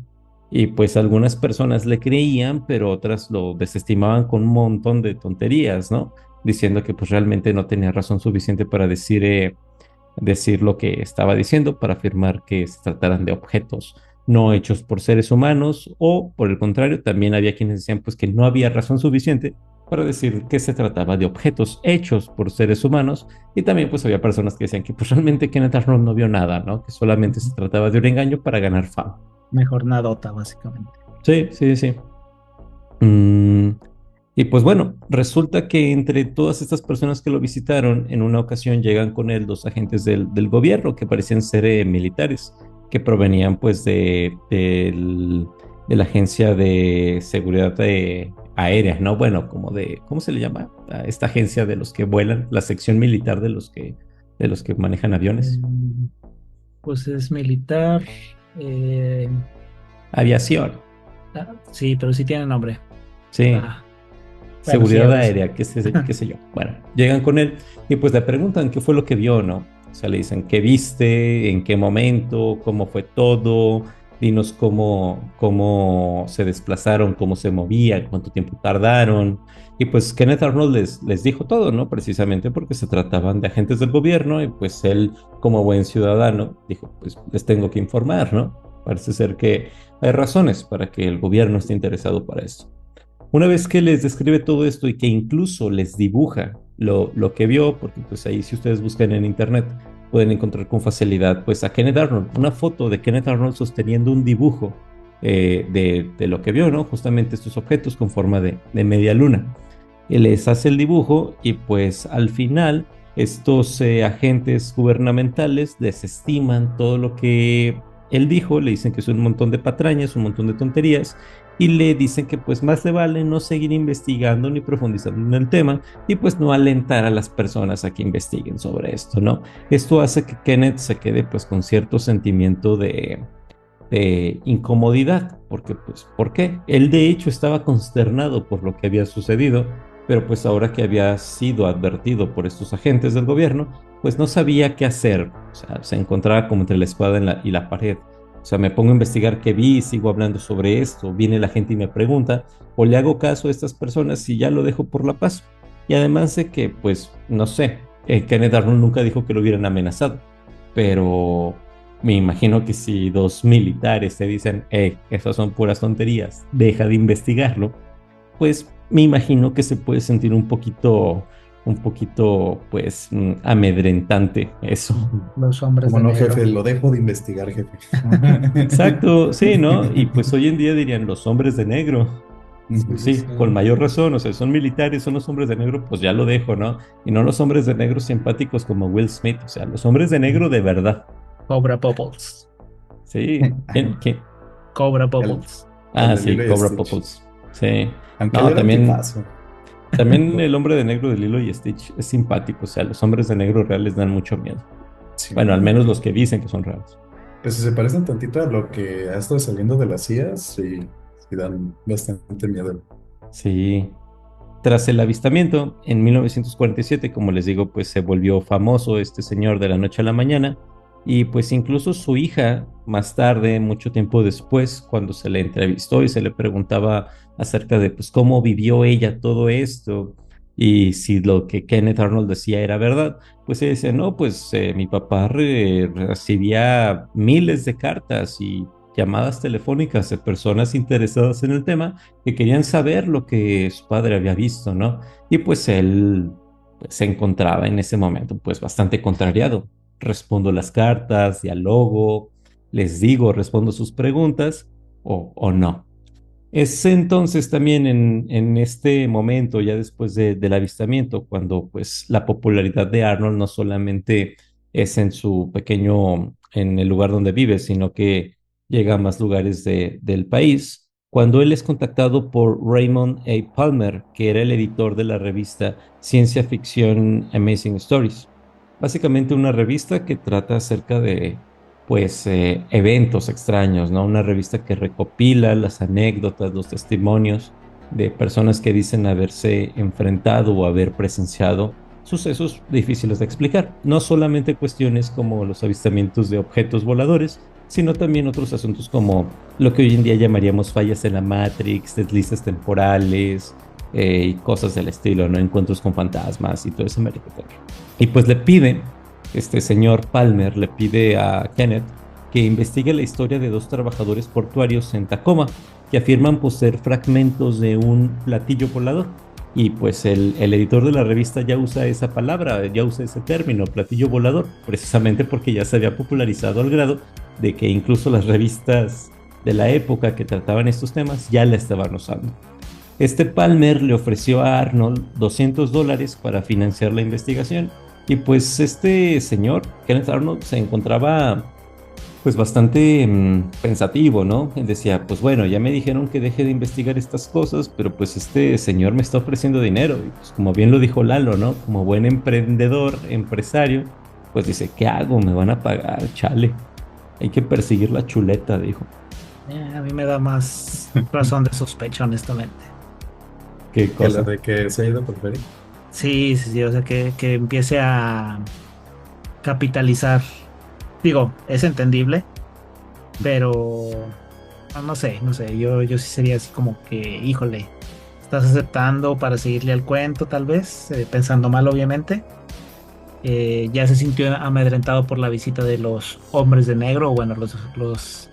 Y pues algunas personas le creían, pero otras lo desestimaban con un montón de tonterías, ¿no? Diciendo que pues realmente no tenía razón suficiente para decir lo que estaba diciendo, para afirmar que se trataran de objetos no hechos por seres humanos, o por el contrario, también había quienes decían pues que no había razón suficiente para decir que se trataba de objetos hechos por seres humanos, y también pues había personas que decían que pues realmente Kenneth Arnold no vio nada, ¿no? Que solamente se trataba de un engaño para ganar fama. Mejor nadota, básicamente. Sí, sí, sí. Mm, y pues bueno, resulta que entre todas estas personas que lo visitaron, en una ocasión llegan con él dos agentes del gobierno que parecían ser militares, que provenían pues de la Agencia de Seguridad Aérea, ¿no? Bueno, como ¿cómo se le llama? A esta agencia de los que vuelan, la sección militar de los que manejan aviones. Eh, pues es militar. eh, Aviación, sí, pero sí tiene nombre. sí. Ah, Bueno, sí, seguridad ahora sí. aérea, qué sé yo. Bueno, llegan con él y pues le preguntan qué fue lo que vio, ¿no? O sea, le dicen, ¿qué viste? ¿En qué momento? ¿Cómo fue todo? Dinos cómo se desplazaron, cómo se movían, cuánto tiempo tardaron. Y pues Kenneth Arnold les dijo todo, ¿no? Precisamente porque se trataban de agentes del gobierno y pues él, como buen ciudadano, dijo, pues les tengo que informar, ¿no? Parece ser que hay razones para que el gobierno esté interesado para esto. Una vez que les describe todo esto y que incluso les dibuja lo que vio, porque pues ahí si ustedes buscan en internet pueden encontrar con facilidad pues a Kenneth Arnold, una foto de Kenneth Arnold sosteniendo un dibujo de lo que vio, ¿no? Justamente estos objetos con forma de media luna. Y les hace el dibujo y pues al final estos agentes gubernamentales desestiman todo lo que él dijo, le dicen que es un montón de patrañas, un montón de tonterías y le dicen que pues más le vale no seguir investigando ni profundizando en el tema y pues no alentar a las personas a que investiguen sobre esto, ¿no? Esto hace que Kenneth se quede pues con cierto sentimiento de incomodidad, porque pues, ¿por qué? Él de hecho estaba consternado por lo que había sucedido, pero pues ahora que había sido advertido por estos agentes del gobierno, pues no sabía qué hacer, o sea, se encontraba como entre la espada y la pared. O sea, me pongo a investigar qué vi, sigo hablando sobre esto, viene la gente y me pregunta, o le hago caso a estas personas y ya lo dejo por la paz. Y además de que, pues, no sé, Kenneth Arnold nunca dijo que lo hubieran amenazado, pero me imagino que si dos militares te dicen, esas son puras tonterías, deja de investigarlo, pues me imagino que se puede sentir un poquito, pues, amedrentante eso. Los hombres Como de no, negro. jefe, lo dejo de investigar, jefe. Exacto, sí, ¿no? Y pues hoy en día dirían los hombres de negro. Sí, Pues sí, sí, sí. con mayor razón, o sea, son militares, son los hombres de negro, pues ya lo dejo, ¿no? Y no los hombres de negro simpáticos como Will Smith, o sea, los hombres de negro de verdad. Cobra Bubbles. Sí, ¿quién? Cobra El, Bubbles. el Ah, de sí, Lilo y Cobra Stitch. Popples. Sí. Aunque él No, era un también, tipazo. también el hombre de negro de Lilo y Stitch es simpático. O sea, los hombres de negro reales dan mucho miedo. Sí. Bueno, al menos los que dicen que son reales. Pues si se parecen tantito a lo que ha estado saliendo de las CIA, sí, sí dan bastante miedo. Sí. Tras el avistamiento, en 1947, como les digo, pues se volvió famoso este señor de la noche a la mañana y pues incluso su hija más tarde, mucho tiempo después, cuando se le entrevistó y se le preguntaba acerca de pues cómo vivió ella todo esto y si lo que Kenneth Arnold decía era verdad, pues ella decía, no, pues mi papá recibía miles de cartas y llamadas telefónicas de personas interesadas en el tema que querían saber lo que su padre había visto, ¿no? Y pues él pues, se encontraba en ese momento pues bastante contrariado. Respondo las cartas, dialogo, les digo, respondo sus preguntas o no. Es entonces también en este momento, ya después del avistamiento, cuando pues la popularidad de Arnold no solamente es en su pequeño, en el lugar donde vive, sino que llega a más lugares del país, cuando él es contactado por Raymond A. Palmer, que era el editor de la revista Ciencia Ficción Amazing Stories. Básicamente una revista que trata acerca de pues eventos extraños, ¿no? Una revista que recopila las anécdotas, los testimonios de personas que dicen haberse enfrentado o haber presenciado sucesos difíciles de explicar. No solamente cuestiones como los avistamientos de objetos voladores, sino también otros asuntos como lo que hoy en día llamaríamos fallas en la Matrix, deslices temporales y cosas del estilo, ¿no? Encuentros con fantasmas y todo ese merequetengue. Y pues le pide este señor Palmer le pide a Kenneth que investigue la historia de dos trabajadores portuarios en Tacoma que afirman poseer fragmentos de un platillo volador. Y pues el editor de la revista ya usa esa palabra, ya usa ese término, platillo volador, precisamente porque ya se había popularizado al grado de que incluso las revistas de la época que trataban estos temas ya la estaban usando. Este Palmer le ofreció a Arnold $200 para financiar la investigación y pues este señor, Kenneth Arnold, se encontraba pues bastante pensativo, ¿no? Él decía, pues bueno, ya me dijeron que deje de investigar estas cosas, pero pues este señor me está ofreciendo dinero. Y pues como bien lo dijo Lalo, ¿no? Como buen emprendedor, empresario, pues dice, ¿qué hago? Me van a pagar, chale. Hay que perseguir la chuleta, dijo. A mí me da más razón de sospecha, honestamente. ¿Qué Que lo cosa? de que se ha ido por feria. Sí, sí, sí, o sea, que empiece a capitalizar. Digo, es entendible, pero no sé, no sé, yo sí sería así como que, híjole, estás aceptando para seguirle al cuento, tal vez, pensando mal, obviamente. Ya se sintió amedrentado por la visita de los hombres de negro, o bueno, los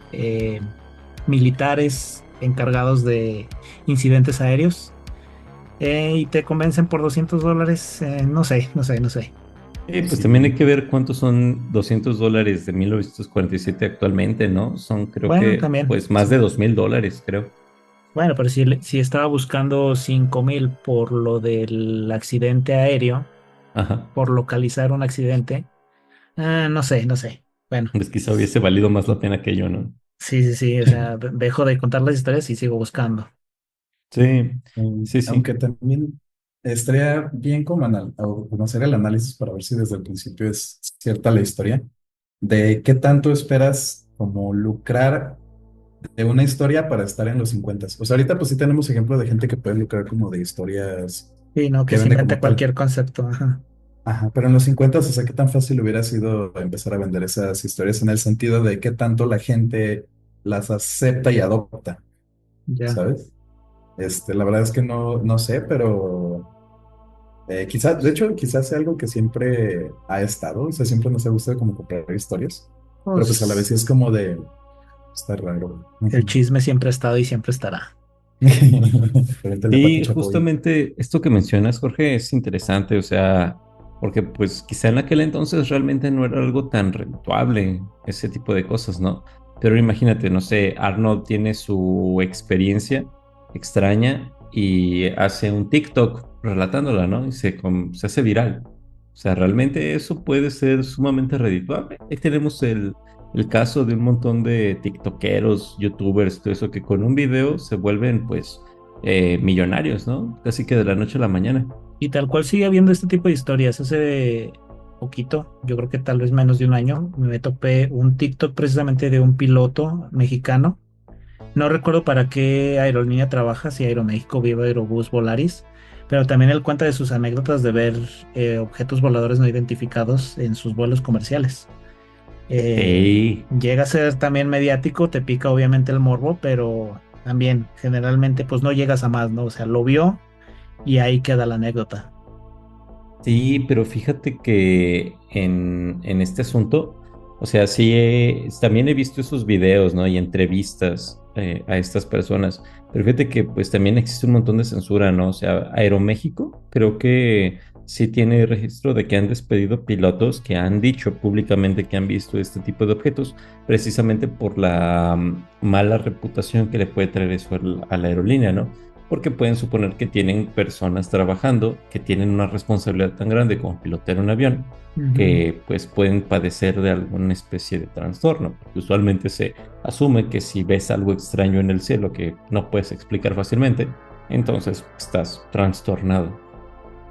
militares encargados de incidentes aéreos, y te convencen por $200, no sé, no sé, no sé. Pues también hay Sí. que ver cuántos son $200 de 1947 actualmente, ¿no? Son creo Bueno, que también, pues más de sí. $2000, creo. Bueno, pero si estaba buscando 5,000 por lo del accidente aéreo, Ajá. por localizar un accidente, no sé, no sé. Bueno, Pues quizá hubiese valido más la pena que yo, ¿no? sí, sí, sí, o sea, dejo de contar las historias y sigo buscando. Sí, sí, sí. Aunque también estaría bien como o como hacer el análisis para ver si desde el principio es cierta la historia, de qué tanto esperas como lucrar de una historia para estar en los 50. O sea, ahorita pues sí tenemos ejemplo de gente que puede lucrar como de historias Sí, no, que que se vende inventa como tal. cualquier concepto. Ajá, Ajá, pero en los 50, o sea, qué tan fácil hubiera sido empezar a vender esas historias en el sentido de qué tanto la gente las acepta y adopta, ya. ¿sabes? La verdad es que no sé, pero quizás, de hecho, quizás sea algo que siempre ha estado, o sea, siempre nos ha gustado como comprar historias, pero pues a la vez sí Pues es como de, está raro. el Ujú. chisme siempre ha estado y siempre estará. Pregúntale a Pati Y Chapoy. justamente esto que mencionas, Jorge, es interesante, o sea, porque pues quizá en aquel entonces realmente no era algo tan redituable ese tipo de cosas, ¿no? Pero imagínate, no sé, Arnold tiene su experiencia extraña y hace un TikTok relatándola, ¿no? Y se hace viral. O sea, realmente eso puede ser sumamente redituable. Ahí tenemos el caso de un montón de TikTokeros, YouTubers, todo eso, que con un video se vuelven pues millonarios, ¿no? Casi que de la noche a la mañana. Y tal cual sigue habiendo este tipo de historias. Hace poquito, yo creo que tal vez menos de un año, me topé un TikTok precisamente de un piloto mexicano. No recuerdo para qué aerolínea trabaja, si Aeroméxico, Viva Aerobús, Volaris, pero también él cuenta de sus anécdotas de ver objetos voladores no identificados en sus vuelos comerciales. Sí, Llega a ser también mediático, te pica obviamente el morbo, pero también generalmente pues no llegas a más, ¿no? O sea, lo vio y ahí queda la anécdota. sí, pero fíjate que en este asunto, o sea, sí, también he visto esos videos, ¿no? Y entrevistas a estas personas, pero fíjate que pues también existe un montón de censura, ¿no? O sea, Aeroméxico creo que sí tiene registro de que han despedido pilotos que han dicho públicamente que han visto este tipo de objetos, precisamente por la mala reputación que le puede traer eso a la aerolínea, ¿no? Porque pueden suponer que tienen personas trabajando que tienen una responsabilidad tan grande como pilotear un avión, Ujú. que pues pueden padecer de alguna especie de trastorno. Usualmente se asume que si ves algo extraño en el cielo que no puedes explicar fácilmente, entonces estás trastornado.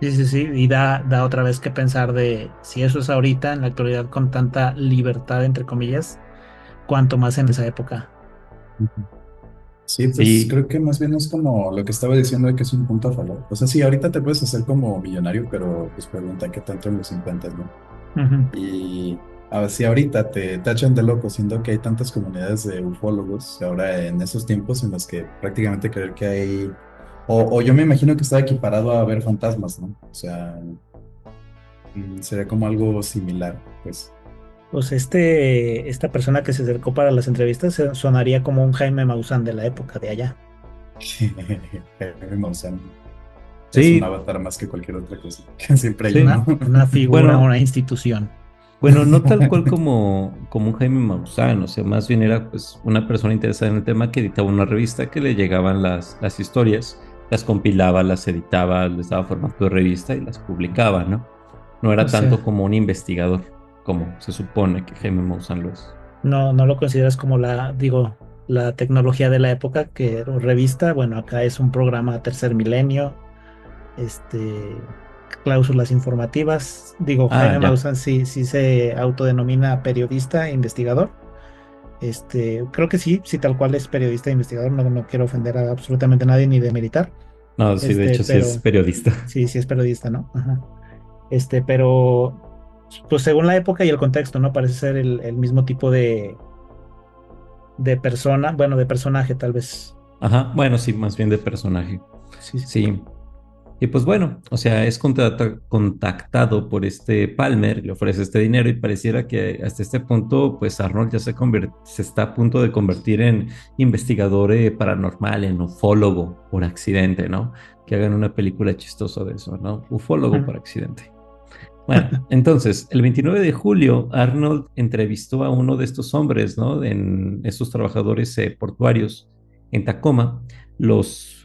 Sí, sí, sí, y da otra vez que pensar de si eso es ahorita, en la actualidad, con tanta libertad, entre comillas, cuanto más en esa época. Sí, pues Sí, creo que más bien es como lo que estaba diciendo de que es un punto a favor. O sea, sí, ahorita te puedes hacer como millonario, pero pues pregunta qué tanto en los 50, ¿no? Ujú. Y a ver, si ahorita te tachan de loco, siendo que hay tantas comunidades de ufólogos, ahora en esos tiempos en los que prácticamente creer que hay, o yo me imagino que está equiparado a ver fantasmas, ¿no? O sea, sería como algo similar, pues. Pues esta persona que se acercó para las entrevistas sonaría como un Jaime Maussan de la época de allá. O sea, es un sí, avatar más que cualquier otra cosa, que siempre hay sí. uno. Una figura, Bueno, una institución. Bueno, no tal cual como un Jaime Maussan, o sea, más bien era pues una persona interesada en el tema que editaba una revista que le llegaban las historias, las compilaba, las editaba, les daba formato de revista y las publicaba, ¿no? No O era tanto sea, como un investigador, como se supone que Jaime Maussan lo es. no lo consideras como digo, la tecnología de la época, que revista, bueno, acá es un programa tercer milenio, este, cláusulas informativas. Digo, Ah, Jaime ya. Maussan sí se autodenomina periodista e investigador. Creo que sí, sí, tal cual es periodista e investigador, no quiero ofender a absolutamente nadie ni demeritar. No, sí, de hecho sí es Pero periodista. sí, sí es periodista, ¿no? Ajá. Pero pues según la época y el contexto, ¿no? Parece ser el mismo tipo de persona, bueno, de personaje tal vez. Ajá, bueno, sí, más bien de personaje. Sí, sí. Sí. Y pues bueno, o sea, es contactado por este Palmer, le ofrece este dinero y pareciera que hasta este punto, pues Arnold ya se está a punto de convertir en investigador paranormal, en ufólogo por accidente, ¿no? Que hagan una película chistosa de eso, ¿no? Ufólogo por accidente. Bueno, entonces, el 29 de julio, Arnold entrevistó a uno de estos hombres, ¿no? En estos trabajadores portuarios en Tacoma, lo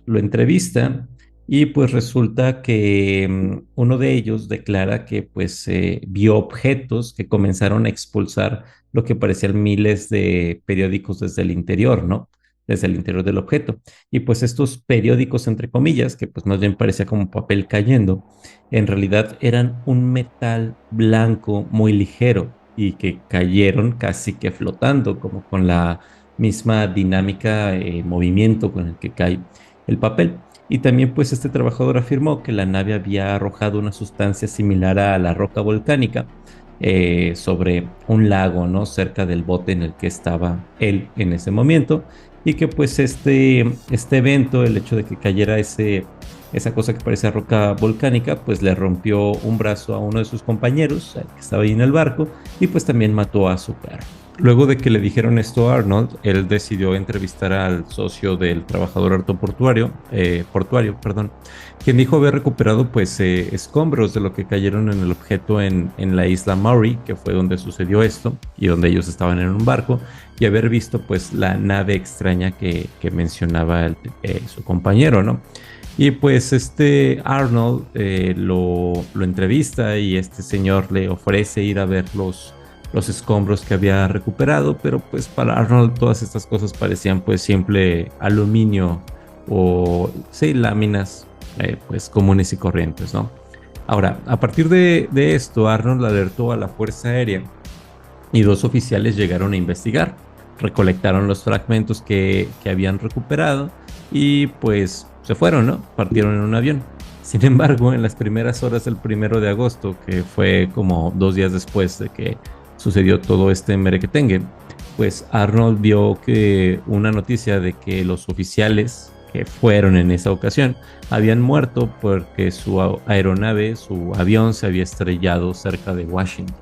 entrevista y pues resulta que uno de ellos declara que pues vio objetos que comenzaron a expulsar lo que parecían miles de periódicos desde el interior, ¿no? Desde el interior del objeto. Y pues estos periódicos, entre comillas, que pues más bien parecía como papel cayendo, en realidad eran un metal blanco muy ligero y que cayeron casi que flotando, como con la misma dinámica, movimiento con el que cae el papel. Y también pues este trabajador afirmó que la nave había arrojado una sustancia similar a la roca volcánica sobre un lago, ¿no? Cerca del bote en el que estaba él en ese momento. Y que pues este evento, el hecho de que cayera esa cosa que parece roca volcánica, pues le rompió un brazo a uno de sus compañeros, que estaba ahí en el barco, y pues también mató a su perro. Luego de que le dijeron esto a Arnold, él decidió entrevistar al socio del trabajador portuario, perdón, quien dijo haber recuperado pues escombros de lo que cayeron en el objeto en la isla Maury, que fue donde sucedió esto y donde ellos estaban en un barco, y haber visto pues la nave extraña que mencionaba su compañero, ¿no? Y pues este Arnold lo entrevista y este señor le ofrece ir a ver los escombros que había recuperado, pero pues para Arnold todas estas cosas parecían pues simple aluminio o sí, láminas pues comunes y corrientes, ¿no? Ahora, a partir de esto, Arnold alertó a la Fuerza Aérea y dos oficiales llegaron a investigar, recolectaron los fragmentos que habían recuperado y pues se fueron, ¿no? Partieron en un avión. Sin embargo, en las primeras horas del 1 de agosto, que fue como 2 días después de que sucedió todo este merequetengue, pues Arnold vio que una noticia de que los oficiales que fueron en esa ocasión habían muerto porque su aeronave, su avión se había estrellado cerca de Washington.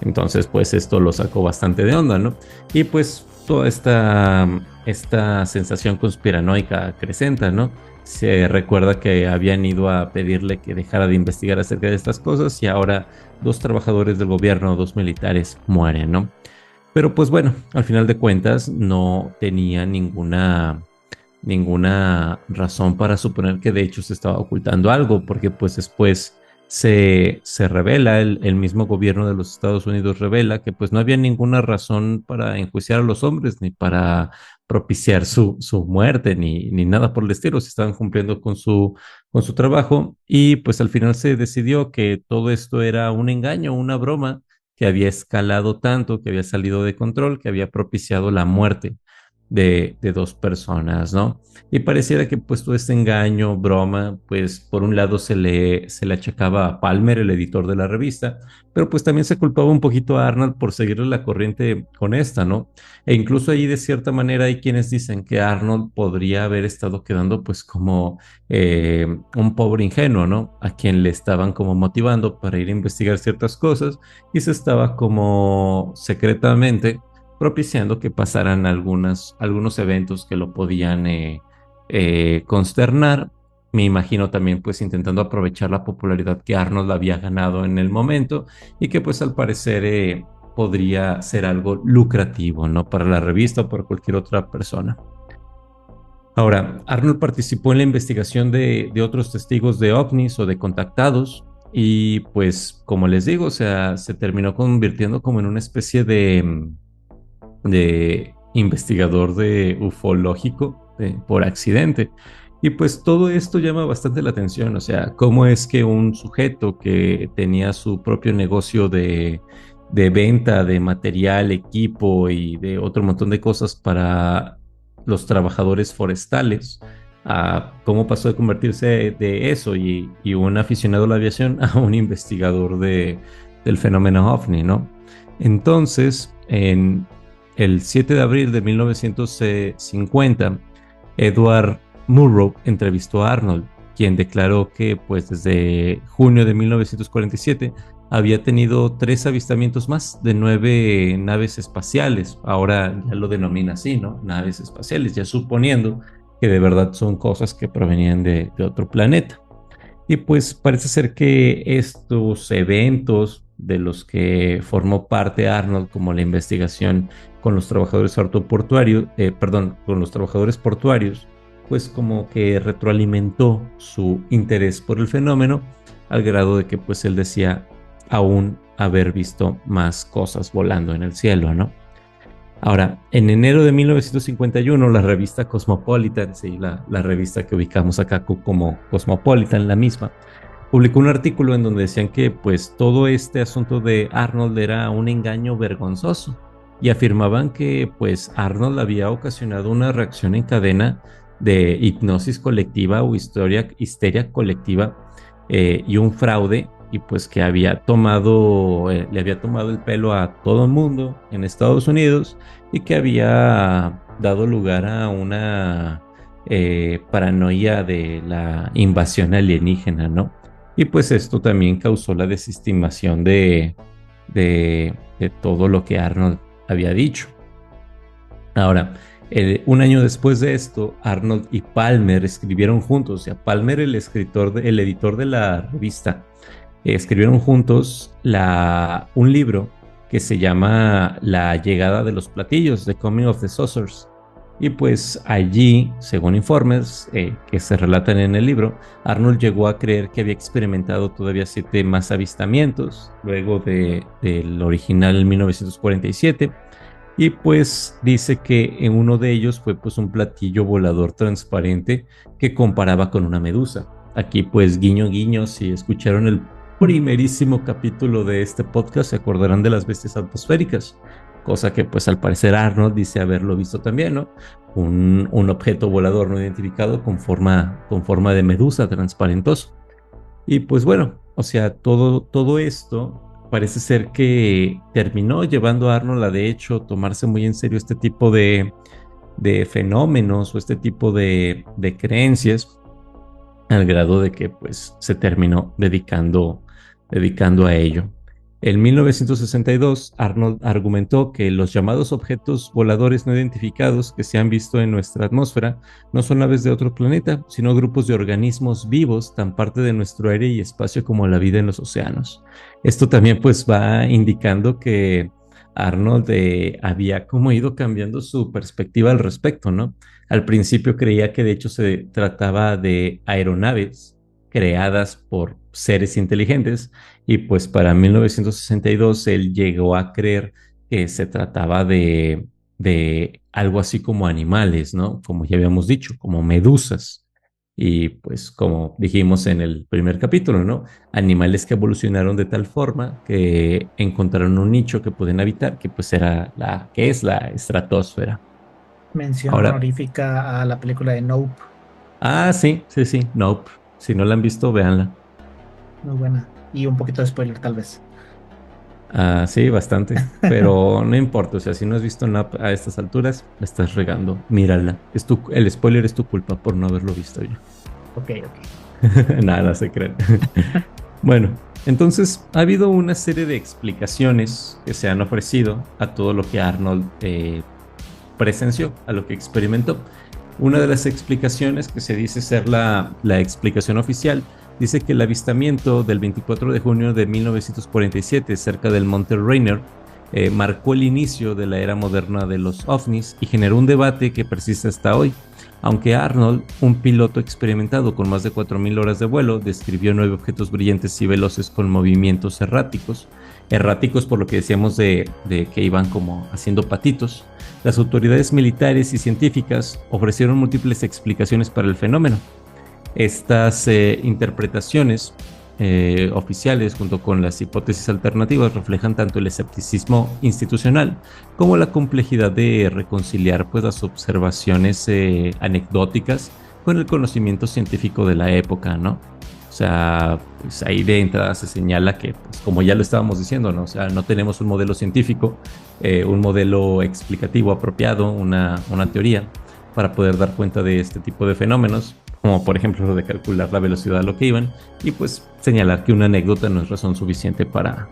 Entonces, pues esto lo sacó bastante de onda, ¿no? Y pues toda esta sensación conspiranoica acrecenta, ¿no? Se recuerda que habían ido a pedirle que dejara de investigar acerca de estas cosas y ahora dos trabajadores del gobierno, dos militares, mueren, ¿no? Pero pues bueno, al final de cuentas no tenía ninguna razón para suponer que de hecho se estaba ocultando algo, porque pues después se revela, el mismo gobierno de los Estados Unidos revela que pues no había ninguna razón para enjuiciar a los hombres, ni para propiciar su muerte, ni nada por el estilo, se estaban cumpliendo con su trabajo y pues al final se decidió que todo esto era un engaño, una broma que había escalado tanto, que había salido de control, que había propiciado la muerte de dos personas, ¿no? Y pareciera que pues todo este engaño, broma, pues por un lado se le achacaba a Palmer, el editor de la revista, pero pues también se culpaba un poquito a Arnold por seguirle la corriente con esta, ¿no? E incluso ahí de cierta manera hay quienes dicen que Arnold podría haber estado quedando pues como un pobre ingenuo, ¿no? A quien le estaban como motivando para ir a investigar ciertas cosas y se estaba como secretamente propiciando que pasaran algunos eventos que lo podían consternar. Me imagino también pues intentando aprovechar la popularidad que Arnold había ganado en el momento y que pues al parecer podría ser algo lucrativo, ¿no? Para la revista o para cualquier otra persona. Ahora, Arnold participó en la investigación de otros testigos de ovnis o de contactados y pues como les digo, o sea, se terminó convirtiendo como en una especie de investigador de ufológico por accidente. Y pues todo esto llama bastante la atención, o sea, cómo es que un sujeto que tenía su propio negocio de venta de material, equipo y de otro montón de cosas para los trabajadores forestales, a cómo pasó de convertirse de eso y un aficionado a la aviación a un investigador del fenómeno OVNI, ¿no? Entonces, en el 7 de abril de 1950, Edward Murrow entrevistó a Arnold, quien declaró que pues desde junio de 1947 había tenido 3 avistamientos más de 9 naves espaciales. Ahora ya lo denomina así, ¿no? Naves espaciales, ya suponiendo que de verdad son cosas que provenían de otro planeta. Y pues parece ser que estos eventos de los que formó parte Arnold, como la investigación con los trabajadores aeroportuarios, con los trabajadores portuarios, pues como que retroalimentó su interés por el fenómeno, al grado de que pues él decía aún haber visto más cosas volando en el cielo, ¿no? Ahora, en enero de 1951, la revista Cosmopolitan, sí, la revista que ubicamos acá como Cosmopolitan, la misma, publicó un artículo en donde decían que pues todo este asunto de Arnold era un engaño vergonzoso y afirmaban que pues Arnold había ocasionado una reacción en cadena de hipnosis colectiva o histeria colectiva, y un fraude, y pues que había tomado, le había tomado el pelo a todo el mundo en Estados Unidos y que había dado lugar a una paranoia de la invasión alienígena, ¿no? Y pues esto también causó la desestimación de todo lo que Arnold había dicho. Ahora, un año después de esto, Arnold y Palmer escribieron juntos. O sea, Palmer, el editor de la revista, escribieron juntos un libro que se llama La llegada de los platillos, The Coming of the Saucers. Y pues allí, según informes que se relatan en el libro, Arnold llegó a creer que había experimentado todavía 7 más avistamientos, luego del original en 1947. Y pues dice que en uno de ellos fue pues un platillo volador transparente que comparaba con una medusa. Aquí pues guiño guiño, si escucharon el primerísimo capítulo de este podcast se acordarán de las bestias atmosféricas, cosa que pues al parecer Arnold dice haberlo visto también, ¿no? Un objeto volador no identificado con forma de medusa transparentoso. Y pues bueno, o sea, todo esto parece ser que terminó llevando a Arnold a de hecho tomarse muy en serio este tipo de fenómenos o este tipo de creencias, al grado de que pues se terminó dedicando a ello. En 1962, Arnold argumentó que los llamados objetos voladores no identificados que se han visto en nuestra atmósfera no son aves de otro planeta, sino grupos de organismos vivos, tan parte de nuestro aire y espacio como la vida en los océanos. Esto también pues va indicando que Arnold había como ido cambiando su perspectiva al respecto, ¿no? Al principio creía que de hecho se trataba de aeronaves creadas por seres inteligentes, y pues para 1962 él llegó a creer que se trataba de algo así como animales, ¿no? Como ya habíamos dicho, como medusas. Y pues como dijimos en el primer capítulo, ¿no? Animales que evolucionaron de tal forma que encontraron un nicho que pueden habitar, que pues era que es la estratosfera. Mención Ahora, honorífica a la película de Nope, sí, Nope. Si no la han visto, véanla. muy buena. Y un poquito de spoiler, tal vez. Sí, bastante, pero no importa, o sea, si no has visto Nope a estas alturas, la estás regando, mírala. El spoiler es tu culpa por no haberlo visto ya. Ok, ok. Nada, se creen. Bueno, entonces ha habido una serie de explicaciones que se han ofrecido a todo lo que Arnold presenció, a lo que experimentó. Una de las explicaciones que se dice ser la explicación oficial dice que el avistamiento del 24 de junio de 1947 cerca del Monte Rainier marcó el inicio de la era moderna de los ovnis y generó un debate que persiste hasta hoy. Aunque Arnold, un piloto experimentado con más de 4.000 horas de vuelo, describió 9 objetos brillantes y veloces con movimientos erráticos por lo que decíamos de que iban como haciendo patitos, las autoridades militares y científicas ofrecieron múltiples explicaciones para el fenómeno. Estas interpretaciones oficiales, junto con las hipótesis alternativas, reflejan tanto el escepticismo institucional como la complejidad de reconciliar pues, las observaciones anecdóticas con el conocimiento científico de la época, ¿no? O sea, pues ahí de entrada se señala que, pues, como ya lo estábamos diciendo, ¿no? O sea, no tenemos un modelo científico, un modelo explicativo apropiado, una teoría para poder dar cuenta de este tipo de fenómenos, como por ejemplo lo de calcular la velocidad a lo que iban, y pues señalar que una anécdota no es razón suficiente para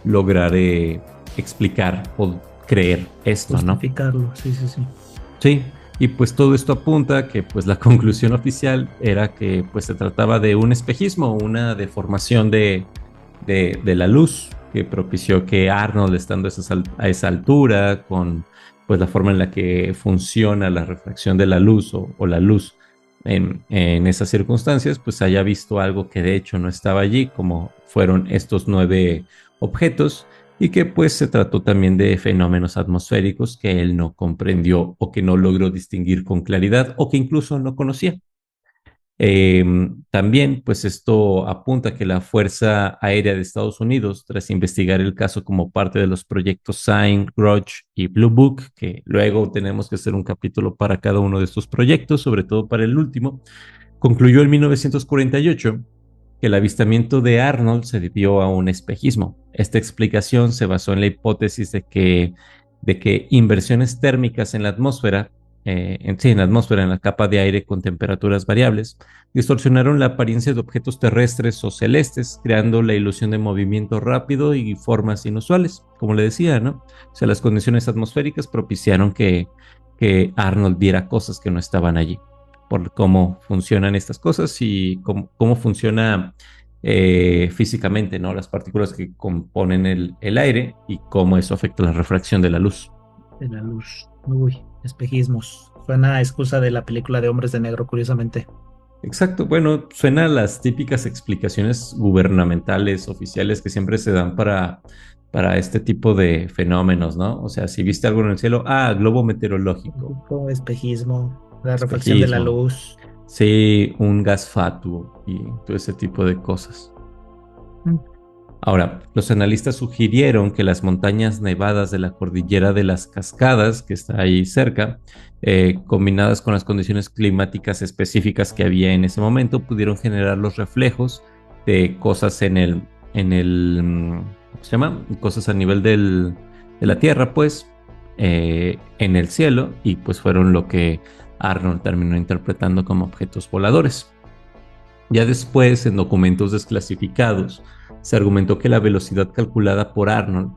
lograr explicar o creer esto, ¿no? Justificarlo, sí, sí, sí. Sí, y pues todo esto apunta a que pues la conclusión oficial era que pues se trataba de un espejismo, una deformación de la luz que propició que Arnold, estando a esa altura, con pues la forma en la que funciona la refracción de la luz o la luz en esas circunstancias, pues haya visto algo que de hecho no estaba allí, como fueron estos 9 objetos, y que pues se trató también de fenómenos atmosféricos que él no comprendió o que no logró distinguir con claridad o que incluso no conocía. Eh, También, pues esto apunta a que la Fuerza Aérea de Estados Unidos, tras investigar el caso como parte de los proyectos Sign, Grudge y Blue Book, que luego tenemos que hacer un capítulo para cada uno de estos proyectos, sobre todo para el último, concluyó en 1948 que el avistamiento de Arnold se debió a un espejismo. Esta explicación se basó en la hipótesis de que inversiones térmicas en la atmósfera, en la atmósfera, en la capa de aire con temperaturas variables, distorsionaron la apariencia de objetos terrestres o celestes, creando la ilusión de movimiento rápido y formas inusuales, como le decía, ¿no? O sea, las condiciones atmosféricas propiciaron que Arnold viera cosas que no estaban allí, por cómo funcionan estas cosas y cómo funciona físicamente, ¿no? Las partículas que componen el aire y cómo eso afecta la refracción de la luz. De la luz. Uy, espejismos. Suena a excusa de la película de Hombres de Negro, curiosamente. Exacto, bueno, suena a las típicas explicaciones gubernamentales, oficiales que siempre se dan para este tipo de fenómenos, ¿no? O sea, si viste algo en el cielo, globo meteorológico, Como espejismo, la reflexión de la espejismo, luz. sí, un gas fatuo y todo ese tipo de cosas. Mm. Ahora, los analistas sugirieron que las montañas nevadas de la cordillera de las Cascadas, que está ahí cerca, combinadas con las condiciones climáticas específicas que había en ese momento, pudieron generar los reflejos de cosas ¿cómo se llama? Cosas a nivel de la Tierra, pues, en el cielo, y pues fueron lo que Arnold terminó interpretando como objetos voladores. Ya después, en documentos desclasificados, se argumentó que la velocidad calculada por Arnold,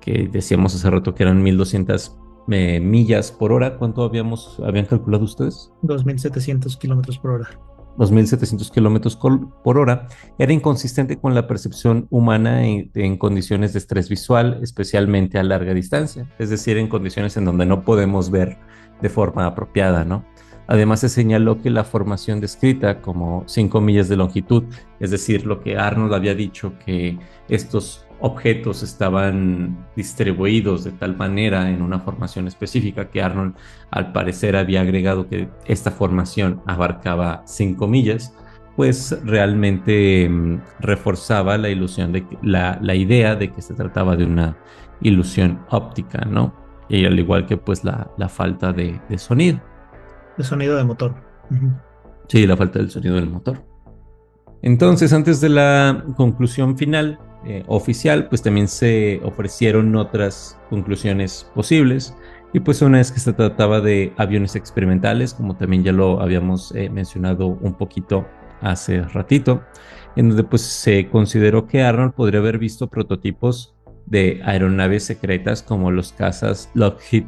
que decíamos hace rato que eran 1200 millas por hora, ¿cuánto habían calculado ustedes? 2700 kilómetros por hora. 2700 kilómetros por hora, era inconsistente con la percepción humana en condiciones de estrés visual, especialmente a larga distancia, es decir, en condiciones en donde no podemos ver de forma apropiada, ¿no? Además, se señaló que la formación descrita como 5 millas de longitud, es decir, lo que Arnold había dicho, que estos objetos estaban distribuidos de tal manera en una formación específica, que Arnold al parecer había agregado que esta formación abarcaba 5 millas, pues realmente reforzaba la ilusión la idea de que se trataba de una ilusión óptica, ¿no? Y al igual que pues la falta de sonido. De sonido de motor. Ujú. Sí, la falta del sonido del motor. Entonces, antes de la conclusión final oficial, pues también se ofrecieron otras conclusiones posibles. Y pues una es que se trataba de aviones experimentales, como también ya lo habíamos mencionado un poquito hace ratito, en donde pues se consideró que Arnold podría haber visto prototipos de aeronaves secretas como los cazas Lockheed,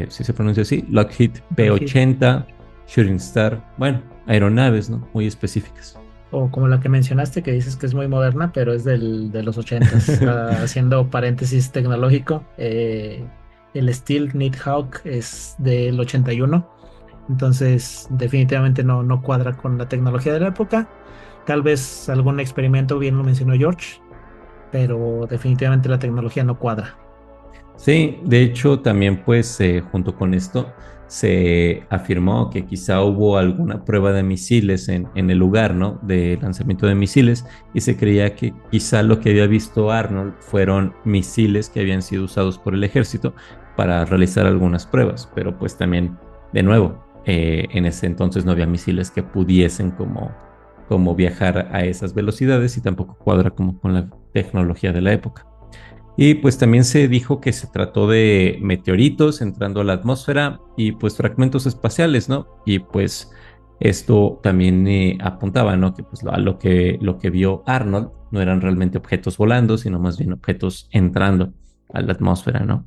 si se pronuncia así, Lockheed P-80, Shooting Star, bueno, aeronaves, ¿no? Muy específicas. O como la que mencionaste, que dices que es muy moderna, pero es de los 80s. Haciendo paréntesis tecnológico, el Steel Nighthawk es del 81. Entonces, definitivamente no cuadra con la tecnología de la época. Tal vez algún experimento, bien lo mencionó George, pero definitivamente la tecnología no cuadra. Sí, de hecho también pues junto con esto se afirmó que quizá hubo alguna prueba de misiles en el lugar, ¿no? De lanzamiento de misiles, y se creía que quizá lo que había visto Arnold fueron misiles que habían sido usados por el ejército para realizar algunas pruebas, pero pues también, de nuevo, en ese entonces no había misiles que pudiesen como viajar a esas velocidades y tampoco cuadra como con la tecnología de la época. Y pues también se dijo que se trató de meteoritos entrando a la atmósfera y pues fragmentos espaciales, ¿no? Y pues esto también apuntaba, ¿no? Que pues lo que vio Arnold no eran realmente objetos volando, sino más bien objetos entrando a la atmósfera, ¿no?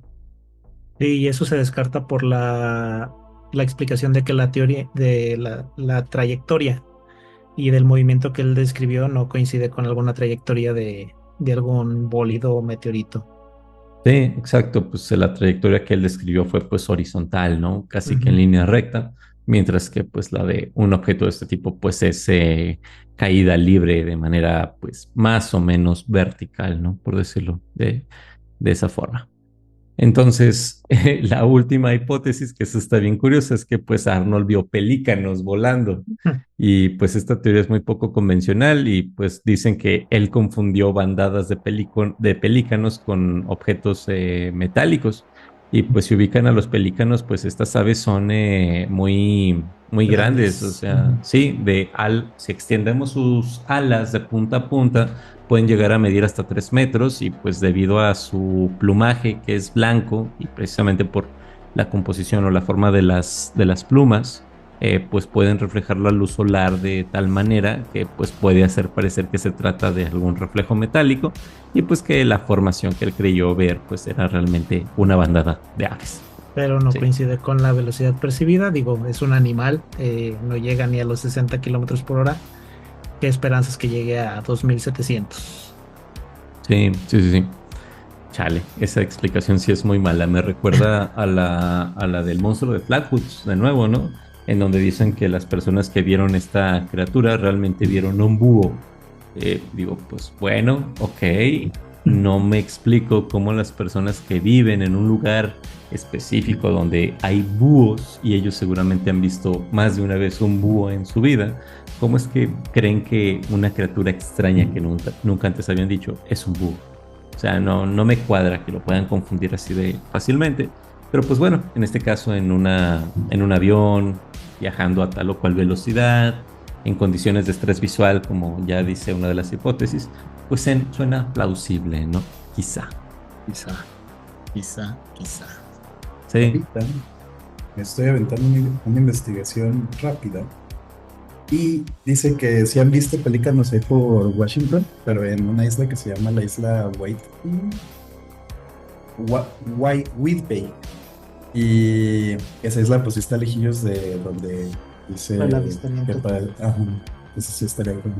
Sí, y eso se descarta por la explicación de que la teoría de la trayectoria y del movimiento que él describió no coincide con alguna trayectoria de algún bólido o meteorito. Sí, exacto, pues la trayectoria que él describió fue pues horizontal, ¿no? Casi que en Ujú. línea recta, mientras que pues la de un objeto de este tipo pues es caída libre de manera pues más o menos vertical, ¿no? Por decirlo de esa forma. Entonces, la última hipótesis, que eso está bien curiosa, es que pues Arnold vio pelícanos volando y pues esta teoría es muy poco convencional y pues dicen que él confundió bandadas de pelícanos con objetos metálicos y pues si ubican a los pelícanos, pues estas aves son muy grandes, o Grandes. sea, Ujú. sí, si extendemos sus alas de punta a punta, pueden llegar a medir hasta 3 metros y pues debido a su plumaje que es blanco y precisamente por la composición o la forma de las plumas, pues pueden reflejar la luz solar de tal manera que pues puede hacer parecer que se trata de algún reflejo metálico y pues que la formación que él creyó ver pues era realmente una bandada de aves. Pero no Sí. coincide con la velocidad percibida. Digo, es un animal, no llega ni a los 60 kilómetros por hora. ¿Qué esperanzas que llegue a 2700? Sí, sí, sí, sí. Chale, esa explicación sí es muy mala. Me recuerda a la del monstruo de Flatwoods, de nuevo, ¿no? En donde dicen que las personas que vieron esta criatura realmente vieron un búho. Digo, pues bueno, ok. No me explico cómo las personas que viven en un lugar específico donde hay búhos y ellos seguramente han visto más de una vez un búho en su vida, ¿cómo es que creen que una criatura extraña que nunca antes habían dicho es un búho? O sea, no me cuadra que lo puedan confundir así de fácilmente. Pero pues bueno, en este caso en un avión, viajando a tal o cual velocidad, en condiciones de estrés visual, como ya dice una de las hipótesis, pues suena plausible, ¿no? Quizá. Quizá, quizá, quizá. Sí. Ahorita me estoy aventando una investigación rápida y dice que si han visto pelícanos ahí por Washington, pero en una isla que se llama la isla Whidbey. Y esa isla pues sí está lejillos de donde dice El que avistamiento. para ajá, eso sí estaría como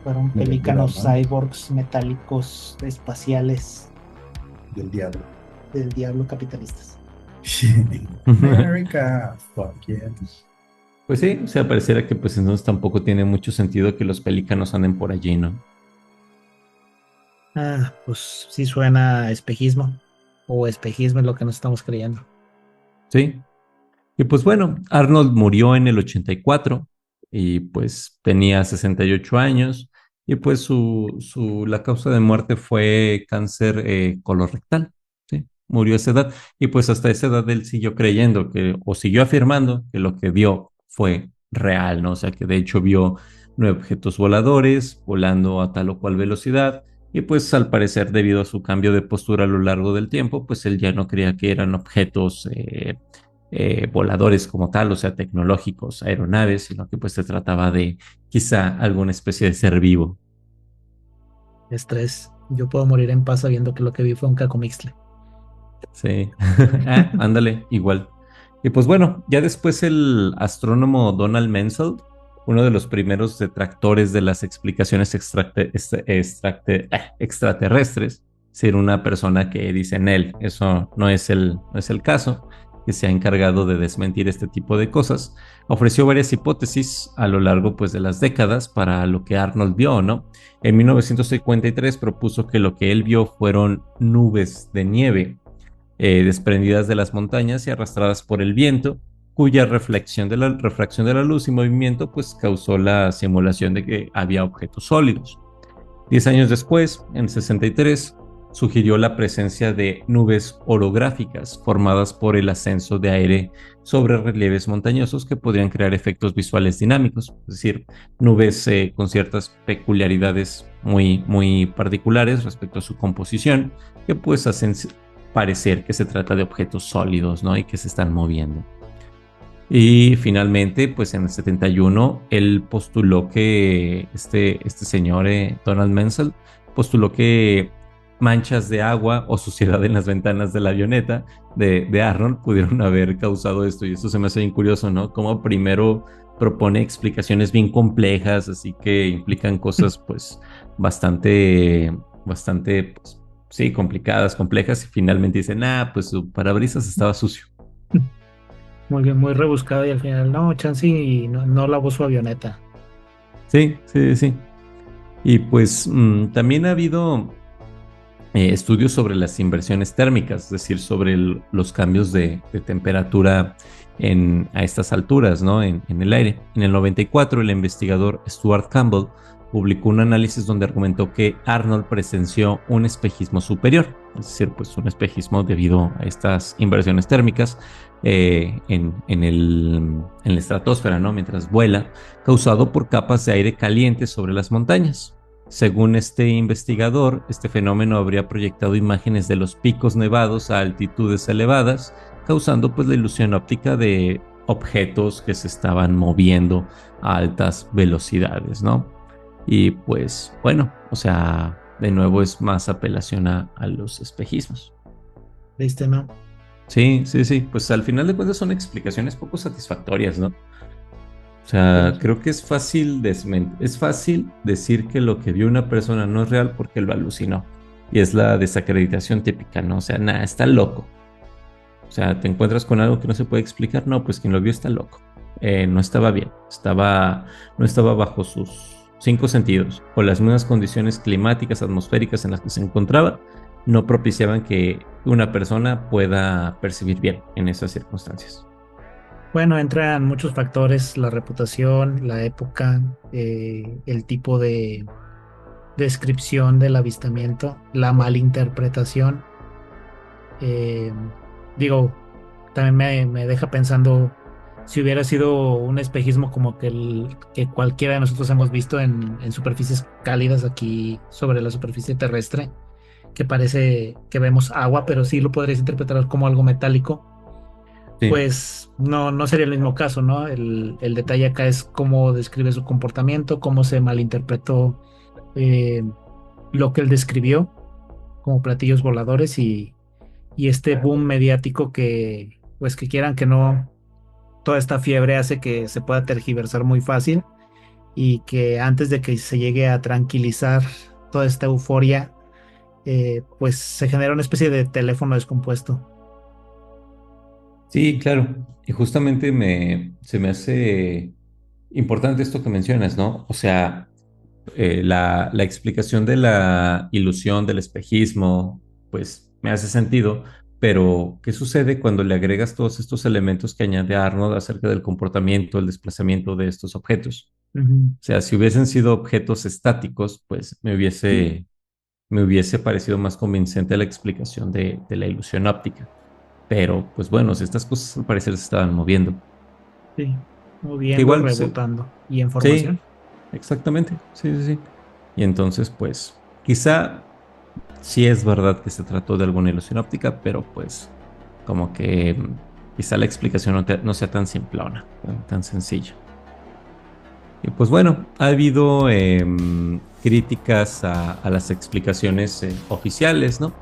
Fueron de lectura, pelícanos ¿no? cyborgs metálicos espaciales Del diablo. del diablo capitalistas. America, fuck yeah. Pues sí, o sea, pareciera que pues entonces tampoco tiene mucho sentido que los pelícanos anden por allí, ¿no? Pues sí suena a espejismo. O espejismo es lo que nos estamos creyendo. Sí. Y pues bueno, Arnold murió en el 84 y pues tenía 68 años y pues la causa de muerte fue cáncer colorectal, ¿sí? Murió a esa edad y pues hasta esa edad él siguió creyendo o siguió afirmando que lo que vio fue real, ¿no? O sea que de hecho vio 9 objetos voladores volando a tal o cual velocidad y pues al parecer debido a su cambio de postura a lo largo del tiempo, pues él ya no creía que eran objetos voladores como tal, o sea, tecnológicos, aeronaves, sino que pues se trataba de quizá alguna especie de ser vivo. Estrés. Yo puedo morir en paz sabiendo que lo que vi fue un cacomixtle. Sí, ándale, igual. Y pues bueno, ya después el astrónomo Donald Menzel, uno de los primeros detractores de las explicaciones extraterrestres, ser una persona que dice en él, eso no es el caso, que se ha encargado de desmentir este tipo de cosas, ofreció varias hipótesis a lo largo pues de las décadas para lo que Arnold vio, ¿no? En 1953 propuso que lo que él vio fueron nubes de nieve desprendidas de las montañas y arrastradas por el viento, cuya refracción de la luz y movimiento pues causó la simulación de que había objetos sólidos. 10 años después, en 63, sugirió la presencia de nubes orográficas formadas por el ascenso de aire sobre relieves montañosos que podrían crear efectos visuales dinámicos, es decir, nubes con ciertas peculiaridades muy particulares respecto a su composición, que pues hacen parecer que se trata de objetos sólidos, ¿no? Y que se están moviendo. Y finalmente, pues en el 71, él postuló que este señor, Donald Menzel, postuló que manchas de agua o suciedad en las ventanas de la avioneta de Arnold pudieron haber causado esto. Y esto se me hace bien curioso, ¿no? Como primero propone explicaciones bien complejas, así que implican cosas pues bastante, pues, sí, complicadas, complejas, y finalmente dicen, pues su parabrisas estaba sucio. Muy bien, muy rebuscado y al final, no, chance y no lavó su avioneta. Sí, sí, sí. Y pues también ha habido estudios sobre las inversiones térmicas, es decir, sobre los cambios de temperatura a estas alturas, ¿no? En el aire. En el 94, el investigador Stuart Campbell publicó un análisis donde argumentó que Arnold presenció un espejismo superior, es decir, pues un espejismo debido a estas inversiones térmicas en la estratosfera, ¿no? Mientras vuela, causado por capas de aire caliente sobre las montañas. Según este investigador, este fenómeno habría proyectado imágenes de los picos nevados a altitudes elevadas, causando pues la ilusión óptica de objetos que se estaban moviendo a altas velocidades, ¿no? Y pues bueno, o sea, de nuevo es más apelación a los espejismos. ¿Viste, no? Sí, sí, sí, pues al final de cuentas son explicaciones poco satisfactorias, ¿no? O sea, creo que es fácil decir que lo que vio una persona no es real porque lo alucinó. Y es la desacreditación típica, ¿no? O sea, nada, está loco. O sea, te encuentras con algo que no se puede explicar, no, pues quien lo vio está loco. No estaba bien, no estaba bajo sus 5 sentidos, o las mismas condiciones climáticas, atmosféricas en las que se encontraba, no propiciaban que una persona pueda percibir bien en esas circunstancias. Bueno, entran muchos factores, la reputación, la época, el tipo de descripción del avistamiento, la malinterpretación. Eh, Digo, también me deja pensando si hubiera sido un espejismo como que cualquiera de nosotros hemos visto en superficies cálidas aquí sobre la superficie terrestre, que parece que vemos agua, pero sí lo podrías interpretar como algo metálico. Sí. Pues no sería el mismo caso, ¿no? El detalle acá es cómo describe su comportamiento, cómo se malinterpretó eh, lo que él describió como platillos voladores y este boom mediático que, pues que quieran que no, toda esta fiebre hace que se pueda tergiversar muy fácil y que antes de que se llegue a tranquilizar toda esta euforia, pues se genera una especie de teléfono descompuesto. Sí, claro. Y justamente se me hace importante esto que mencionas, ¿no? O sea, la explicación de la ilusión, del espejismo, pues me hace sentido, pero ¿qué sucede cuando le agregas todos estos elementos que añade Arnold acerca del comportamiento, el desplazamiento de estos objetos? Ujú. O sea, si hubiesen sido objetos estáticos, pues me hubiese parecido más convincente la explicación de la ilusión óptica. Pero, pues bueno, si estas cosas al parecer se estaban moviendo. Sí, Que moviendo, igual, rebotando. ¿Y en sí, formación? exactamente. Sí, sí, sí. Y entonces, pues, quizá sí es verdad que se trató de alguna ilusión óptica, pero pues, como que quizá la explicación no sea tan simplona, tan sencilla. Y pues bueno, ha habido críticas a las explicaciones oficiales, ¿no?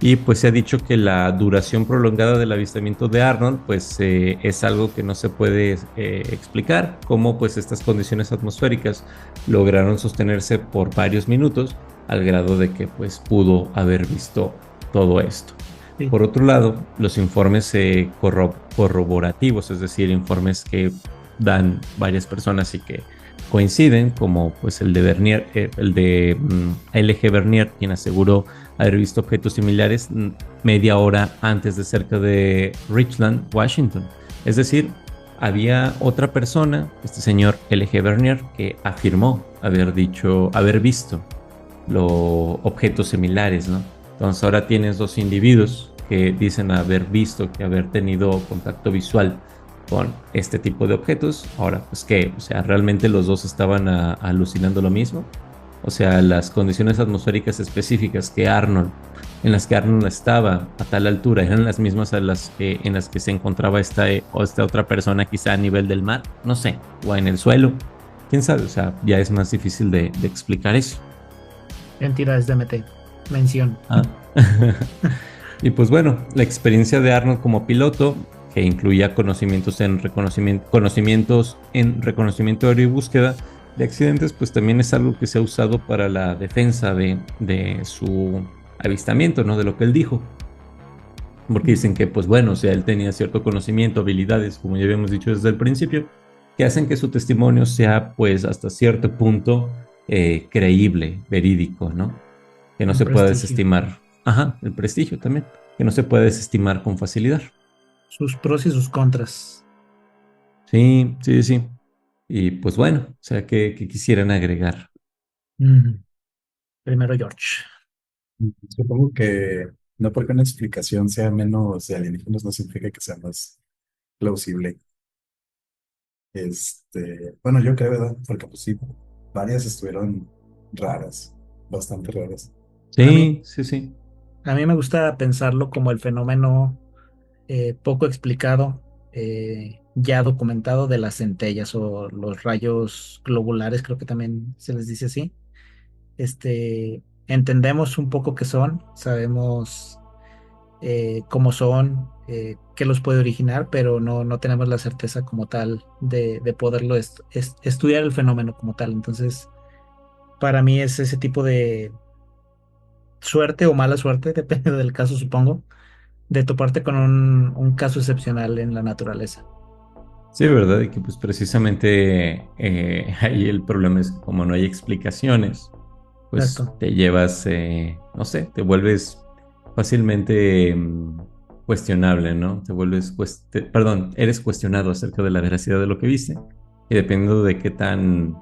Y pues se ha dicho que la duración prolongada del avistamiento de Arnold, pues es algo que no se puede explicar, cómo pues estas condiciones atmosféricas lograron sostenerse por varios minutos, al grado de que pues pudo haber visto todo esto. Sí. Por otro lado, los informes corroborativos, es decir, informes que dan varias personas y que coinciden, como pues el de Bernier, el de L.G. Bernier, quien aseguró haber visto objetos similares media hora antes de cerca de Richland, Washington. Es decir, había otra persona, este señor L.G. Bernier, que afirmó haber visto los objetos similares, ¿no? Entonces ahora tienes dos individuos que dicen haber visto, que haber tenido contacto visual con este tipo de objetos. Ahora, pues qué, o sea, realmente los dos estaban alucinando lo mismo. O sea, las condiciones atmosféricas específicas en las que Arnold estaba a tal altura, eran las mismas en las que se encontraba o esta otra persona quizá a nivel del mar, no sé, o en el suelo. ¿Quién sabe? O sea, ya es más difícil de explicar eso. Entidades de MT. Mención. Ah. Y pues bueno, la experiencia de Arnold como piloto, que incluía conocimientos en reconocimiento aéreo y búsqueda de accidentes, pues también es algo que se ha usado para la defensa de su avistamiento, ¿no? De lo que él dijo. Porque dicen que, pues bueno, o sea, él tenía cierto conocimiento, habilidades, como ya habíamos dicho desde el principio, que hacen que su testimonio sea, pues, hasta cierto punto creíble, verídico, ¿no? Que no Un se pueda prestigio. desestimar. Ajá, el prestigio también, que no se puede desestimar con facilidad. Sus pros y sus contras. Sí, sí, sí. Y pues bueno, o sea, que quisieran agregar. Mm. Primero George. Supongo que no porque una explicación sea menos de alienígenas no significa que sea más plausible. Bueno, yo creo, ¿verdad? Porque pues sí, varias estuvieron raras, bastante raras. A mí, Sí, sí, sí. a mí me gusta pensarlo como el fenómeno poco explicado, ya documentado de las centellas o los rayos globulares, creo que también se les dice así. Entendemos un poco qué son, sabemos cómo son, qué los puede originar, pero no tenemos la certeza como tal de poderlo estudiar el fenómeno como tal. Entonces, para mí es ese tipo de suerte o mala suerte, depende del caso, supongo, de toparte con un caso excepcional en la naturaleza. Sí, ¿verdad? Y que pues precisamente ahí el problema es que como no hay explicaciones, pues Exacto. te llevas, no sé, te vuelves fácilmente cuestionable, ¿no? Perdón, eres cuestionado acerca de la veracidad de lo que viste. Y dependiendo de qué tan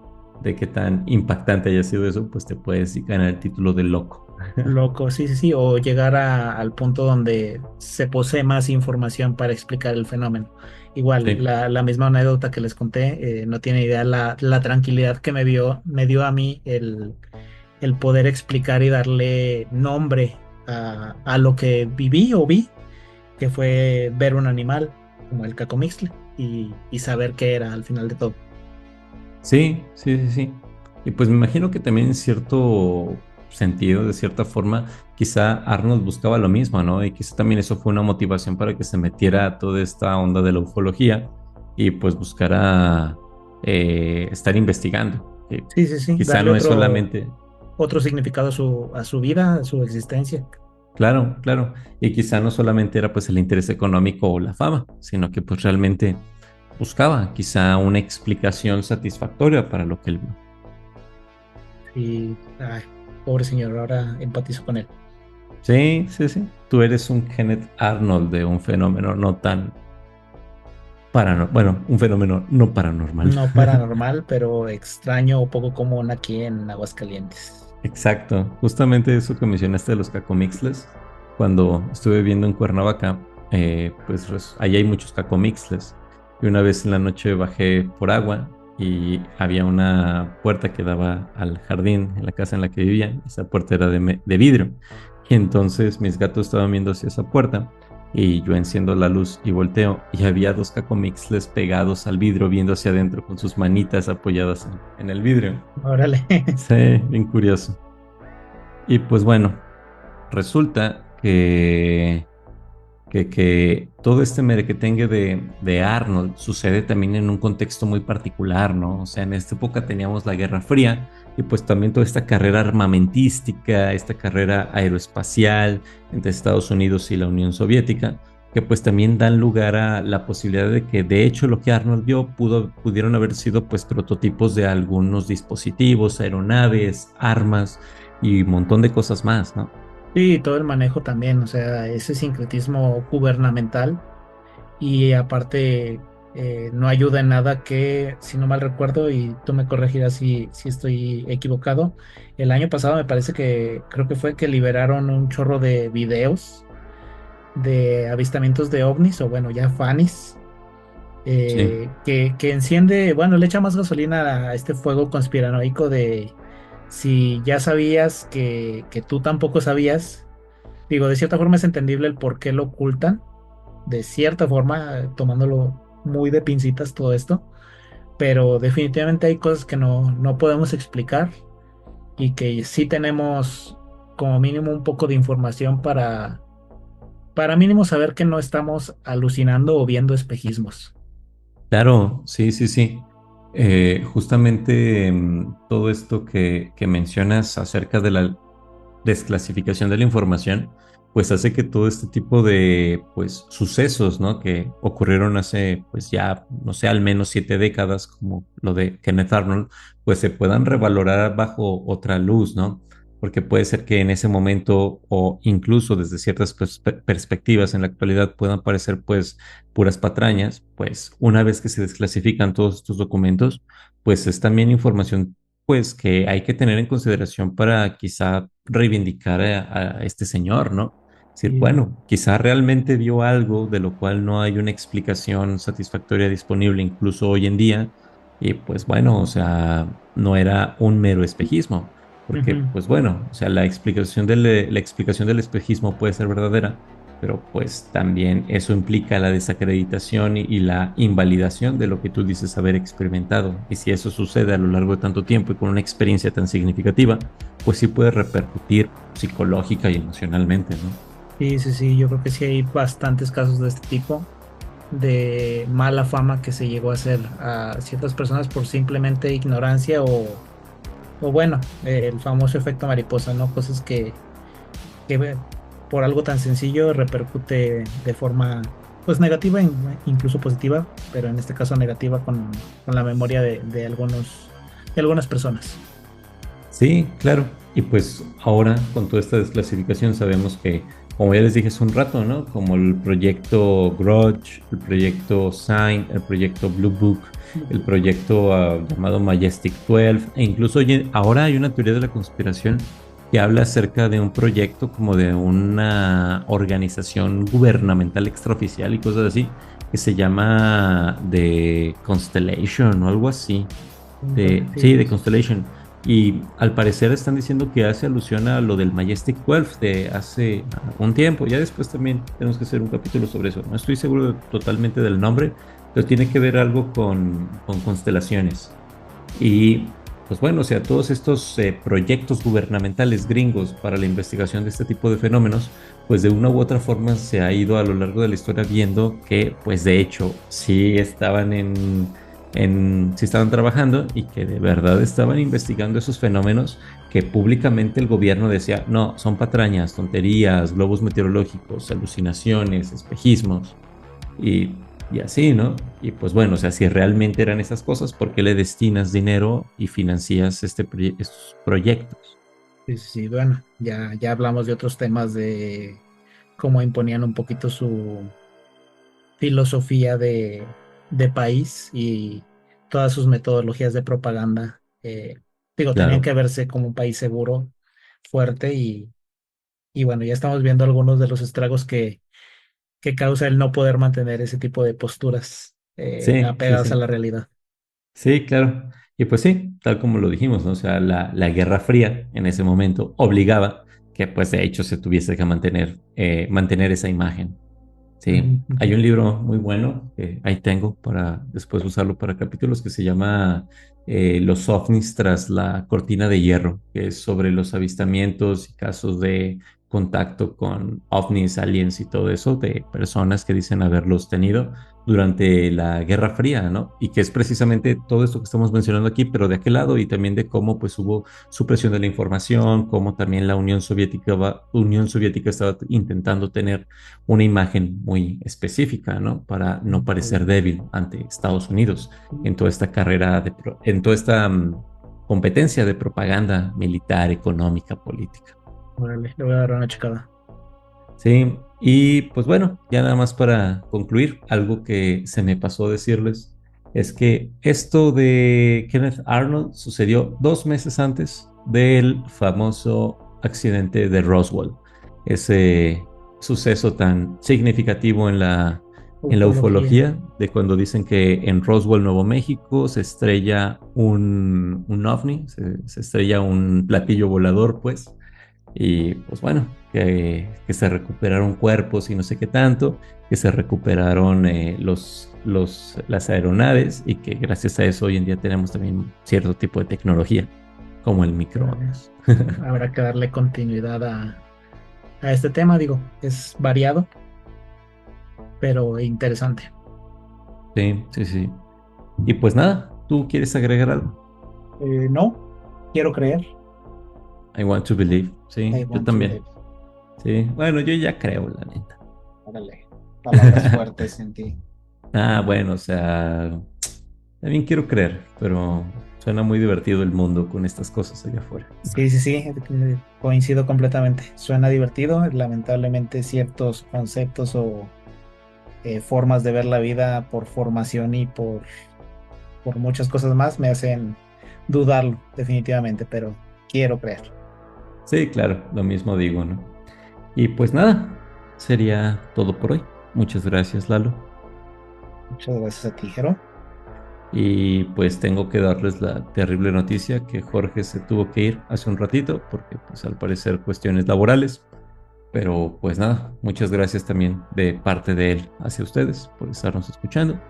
impactante haya sido eso, pues te puedes ganar el título de loco. Loco, sí, sí, sí, o llegar al punto donde se posee más información para explicar el fenómeno. Igual, Sí, la misma anécdota que les conté, no tiene idea la tranquilidad que me dio a mí el poder explicar y darle nombre a lo que viví o vi, que fue ver un animal como el cacomixtle y saber qué era al final de todo. sí, sí, sí, sí. Y pues me imagino que también en cierto sentido, de cierta forma, quizá Arnold buscaba lo mismo, ¿no? Y quizá también eso fue una motivación para que se metiera a toda esta onda de la ufología y pues buscara estar investigando. Sí, sí, sí, Quizá darle no es solamente, otro significado a su vida, a su existencia. claro, claro, y quizá no solamente era pues el interés económico o la fama, sino que pues realmente buscaba quizá una explicación satisfactoria para lo que él vio. Y, ay, pobre señor, ahora empatizo con él. Sí, sí, sí. Tú eres un Kenneth Arnold de un fenómeno no tan paranormal. Bueno, un fenómeno no paranormal. No paranormal, pero extraño o poco común aquí en Aguascalientes. Exacto. Justamente eso que mencionaste de los cacomixles. Cuando estuve viviendo en Cuernavaca, pues ahí hay muchos cacomixles. Y una vez en la noche bajé por agua y había una puerta que daba al jardín en la casa en la que vivía. Esa puerta era de vidrio. Y entonces mis gatos estaban viendo hacia esa puerta y yo enciendo la luz y volteo y había dos cacomixles pegados al vidrio viendo hacia adentro con sus manitas apoyadas en el vidrio. Órale. Sí, bien curioso. Y pues bueno, resulta que todo este merequetengue de Arnold sucede también en un contexto muy particular, ¿no? O sea, en esta época teníamos la Guerra Fría y pues también toda esta carrera armamentística, esta carrera aeroespacial entre Estados Unidos y la Unión Soviética, que pues también dan lugar a la posibilidad de que de hecho lo que Arnold vio pudieron haber sido pues prototipos de algunos dispositivos, aeronaves, armas y un montón de cosas más, ¿no? Sí, todo el manejo también, o sea, ese sincretismo gubernamental y aparte No ayuda en nada que, si no mal recuerdo, y tú me corregirás si estoy equivocado, el año pasado me parece que creo que fue que liberaron un chorro de videos de avistamientos de ovnis, o bueno, ya FANIS, Sí, que enciende, bueno, le echa más gasolina a este fuego conspiranoico de si ya sabías que tú tampoco sabías. Digo, de cierta forma es entendible el por qué lo ocultan, de cierta forma, tomándolo muy de pincitas todo esto, pero definitivamente hay cosas que no podemos explicar y que sí tenemos como mínimo un poco de información para mínimo saber que no estamos alucinando o viendo espejismos. claro, sí, sí, sí. Justamente todo esto que mencionas acerca de la desclasificación de la información, pues hace que todo este tipo de, pues, sucesos, ¿no? Que ocurrieron hace, pues ya, no sé, al menos 7 décadas, como lo de Kenneth Arnold, pues se puedan revalorar bajo otra luz, ¿no? Porque puede ser que en ese momento o incluso desde ciertas perspectivas en la actualidad puedan parecer pues puras patrañas, pues una vez que se desclasifican todos estos documentos, pues es también información pues que hay que tener en consideración para quizá reivindicar a este señor, ¿no? Es decir, Y, bueno, quizá realmente vio algo de lo cual no hay una explicación satisfactoria disponible incluso hoy en día, y pues bueno, o sea, no era un mero espejismo, porque ujú. pues bueno, o sea, la explicación del espejismo puede ser verdadera, pero pues también eso implica la desacreditación y la invalidación de lo que tú dices haber experimentado. Y si eso sucede a lo largo de tanto tiempo y con una experiencia tan significativa, pues sí puede repercutir psicológica y emocionalmente, ¿no? Sí, sí, sí, yo creo que sí hay bastantes casos de este tipo, de mala fama que se llegó a hacer a ciertas personas por simplemente ignorancia o bueno, el famoso efecto mariposa, ¿no? Cosas que por algo tan sencillo repercute de forma pues negativa, incluso positiva, pero en este caso negativa con la memoria de algunas personas. Sí, claro. Y pues ahora con toda esta desclasificación sabemos que, como ya les dije hace un rato, ¿no? Como el proyecto Grudge, el proyecto Sign, el proyecto Blue Book, el proyecto llamado Majestic 12, e incluso ahora hay una teoría de la conspiración que habla acerca de un proyecto como de una organización gubernamental extraoficial y cosas así, que se llama The Constellation o algo así. Sí, Sí, de Constellation. Y al parecer están diciendo que hace alusión a lo del Majestic 12 de hace un tiempo. Ya después también tenemos que hacer un capítulo sobre eso. No estoy seguro totalmente del nombre, pero tiene que ver algo con constelaciones. Y pues bueno, o sea, todos estos proyectos gubernamentales gringos para la investigación de este tipo de fenómenos, pues de una u otra forma se ha ido a lo largo de la historia viendo que, pues de hecho, sí estaban sí estaban trabajando y que de verdad estaban investigando esos fenómenos que públicamente el gobierno decía, no, son patrañas, tonterías, globos meteorológicos, alucinaciones, espejismos y así, ¿no? Y pues bueno, o sea, si realmente eran esas cosas, ¿por qué le destinas dinero y financias estos proyectos? sí, sí, sí, bueno, ya hablamos de otros temas de cómo imponían un poquito su filosofía de país y todas sus metodologías de propaganda. Digo, tenían que Claro. verse como un país seguro, fuerte y bueno, ya estamos viendo algunos de los estragos que causa el no poder mantener ese tipo de posturas Sí, sí, apegadas a sí. la realidad. Sí, claro. Y pues sí, tal como lo dijimos, ¿no? O sea, la Guerra Fría en ese momento obligaba que pues de hecho se tuviese que mantener esa imagen. Ujú, Sí, ujú. hay un libro muy bueno que ahí tengo para después usarlo para capítulos que se llama Los ovnis tras la cortina de hierro, que es sobre los avistamientos y casos de contacto con ovnis, aliens y todo eso de personas que dicen haberlos tenido durante la Guerra Fría, ¿no? Y que es precisamente todo esto que estamos mencionando aquí, pero de aquel lado y también de cómo pues hubo supresión de la información, cómo también la Unión Soviética estaba intentando tener una imagen muy específica, ¿no? Para no parecer débil ante Estados Unidos en toda esta carrera, en toda esta competencia de propaganda militar, económica, política. Órale, le voy a dar una checada. Sí, Y pues bueno, ya nada más para concluir, algo que se me pasó decirles es que esto de Kenneth Arnold sucedió 2 meses antes del famoso accidente de Roswell, ese suceso tan significativo en la Ufología. ufología, de cuando dicen que en Roswell, Nuevo México, se estrella un ovni, se estrella un platillo volador, pues, y pues bueno, que se recuperaron cuerpos y no sé qué tanto, que se recuperaron las aeronaves y que gracias a eso hoy en día tenemos también cierto tipo de tecnología, como el Órale. microondas. Habrá que darle continuidad a este tema, digo, es variado, pero interesante. Sí, sí, sí. Y pues nada, ¿tú quieres agregar algo? No, quiero creer. I want to believe. I Sí, yo want to también. believe. Sí, bueno, yo ya creo, la neta. Órale, palabras fuertes en ti. Ah, bueno, o sea, también quiero creer, pero suena muy divertido el mundo con estas cosas allá afuera. Sí, sí, sí, coincido completamente. Suena divertido. Lamentablemente ciertos conceptos o formas de ver la vida por formación y por muchas cosas más me hacen dudarlo, definitivamente, pero quiero creer. Sí, claro, lo mismo digo, ¿no? Y pues nada, sería todo por hoy. Muchas gracias, Lalo. Muchas gracias a ti, Jero. Y pues tengo que darles la terrible noticia que Jorge se tuvo que ir hace un ratito porque pues al parecer cuestiones laborales. Pero pues nada, muchas gracias también de parte de él hacia ustedes por estarnos escuchando.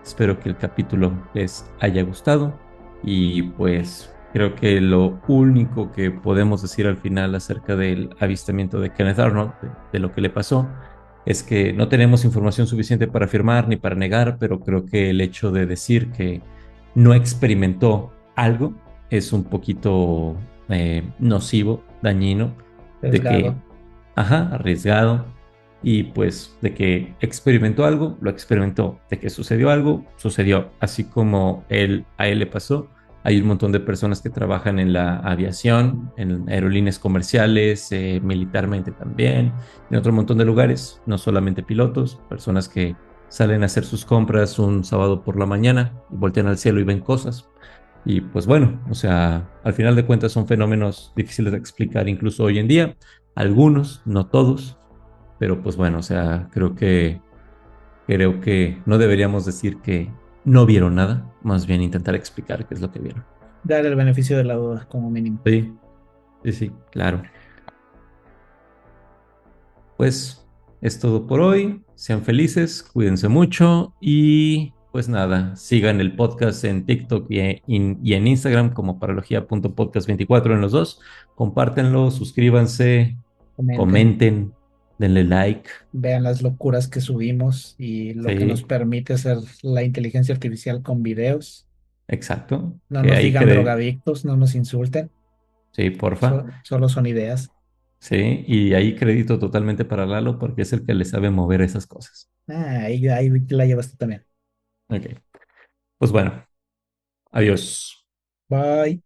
Espero que el capítulo les haya gustado y pues creo que lo único que podemos decir al final acerca del avistamiento de Kenneth Arnold, de lo que le pasó, es que no tenemos información suficiente para afirmar ni para negar, pero creo que el hecho de decir que no experimentó algo es un poquito nocivo, dañino, de que, Sesgado. ajá, arriesgado y pues de que experimentó algo, lo experimentó, de que sucedió algo, sucedió, así como a él le pasó. Hay un montón de personas que trabajan en la aviación, en aerolíneas comerciales, militarmente también, en otro montón de lugares, no solamente pilotos, personas que salen a hacer sus compras un sábado por la mañana y voltean al cielo y ven cosas. Y pues bueno, o sea, al final de cuentas son fenómenos difíciles de explicar incluso hoy en día, algunos, no todos, pero pues bueno, o sea, creo que no deberíamos decir que no vieron nada, más bien intentar explicar qué es lo que vieron. Dar el beneficio de la duda, como mínimo. Sí, sí, sí, claro. Pues es todo por hoy. Sean felices, cuídense mucho y pues nada, sigan el podcast en TikTok y en Instagram como paralogía.podcast24 en los dos. Compártenlo, suscríbanse, Comenten, comenten, denle like. vean las locuras que subimos y lo que nos Sí, permite hacer la inteligencia artificial con videos. exacto. No Que nos ahí digan cree. drogadictos, no nos insulten, Sí, porfa. solo son ideas. Sí, y ahí crédito totalmente para Lalo porque es el que le sabe mover esas cosas. Ahí la llevas tú también. Ok, pues bueno, adiós. Bye.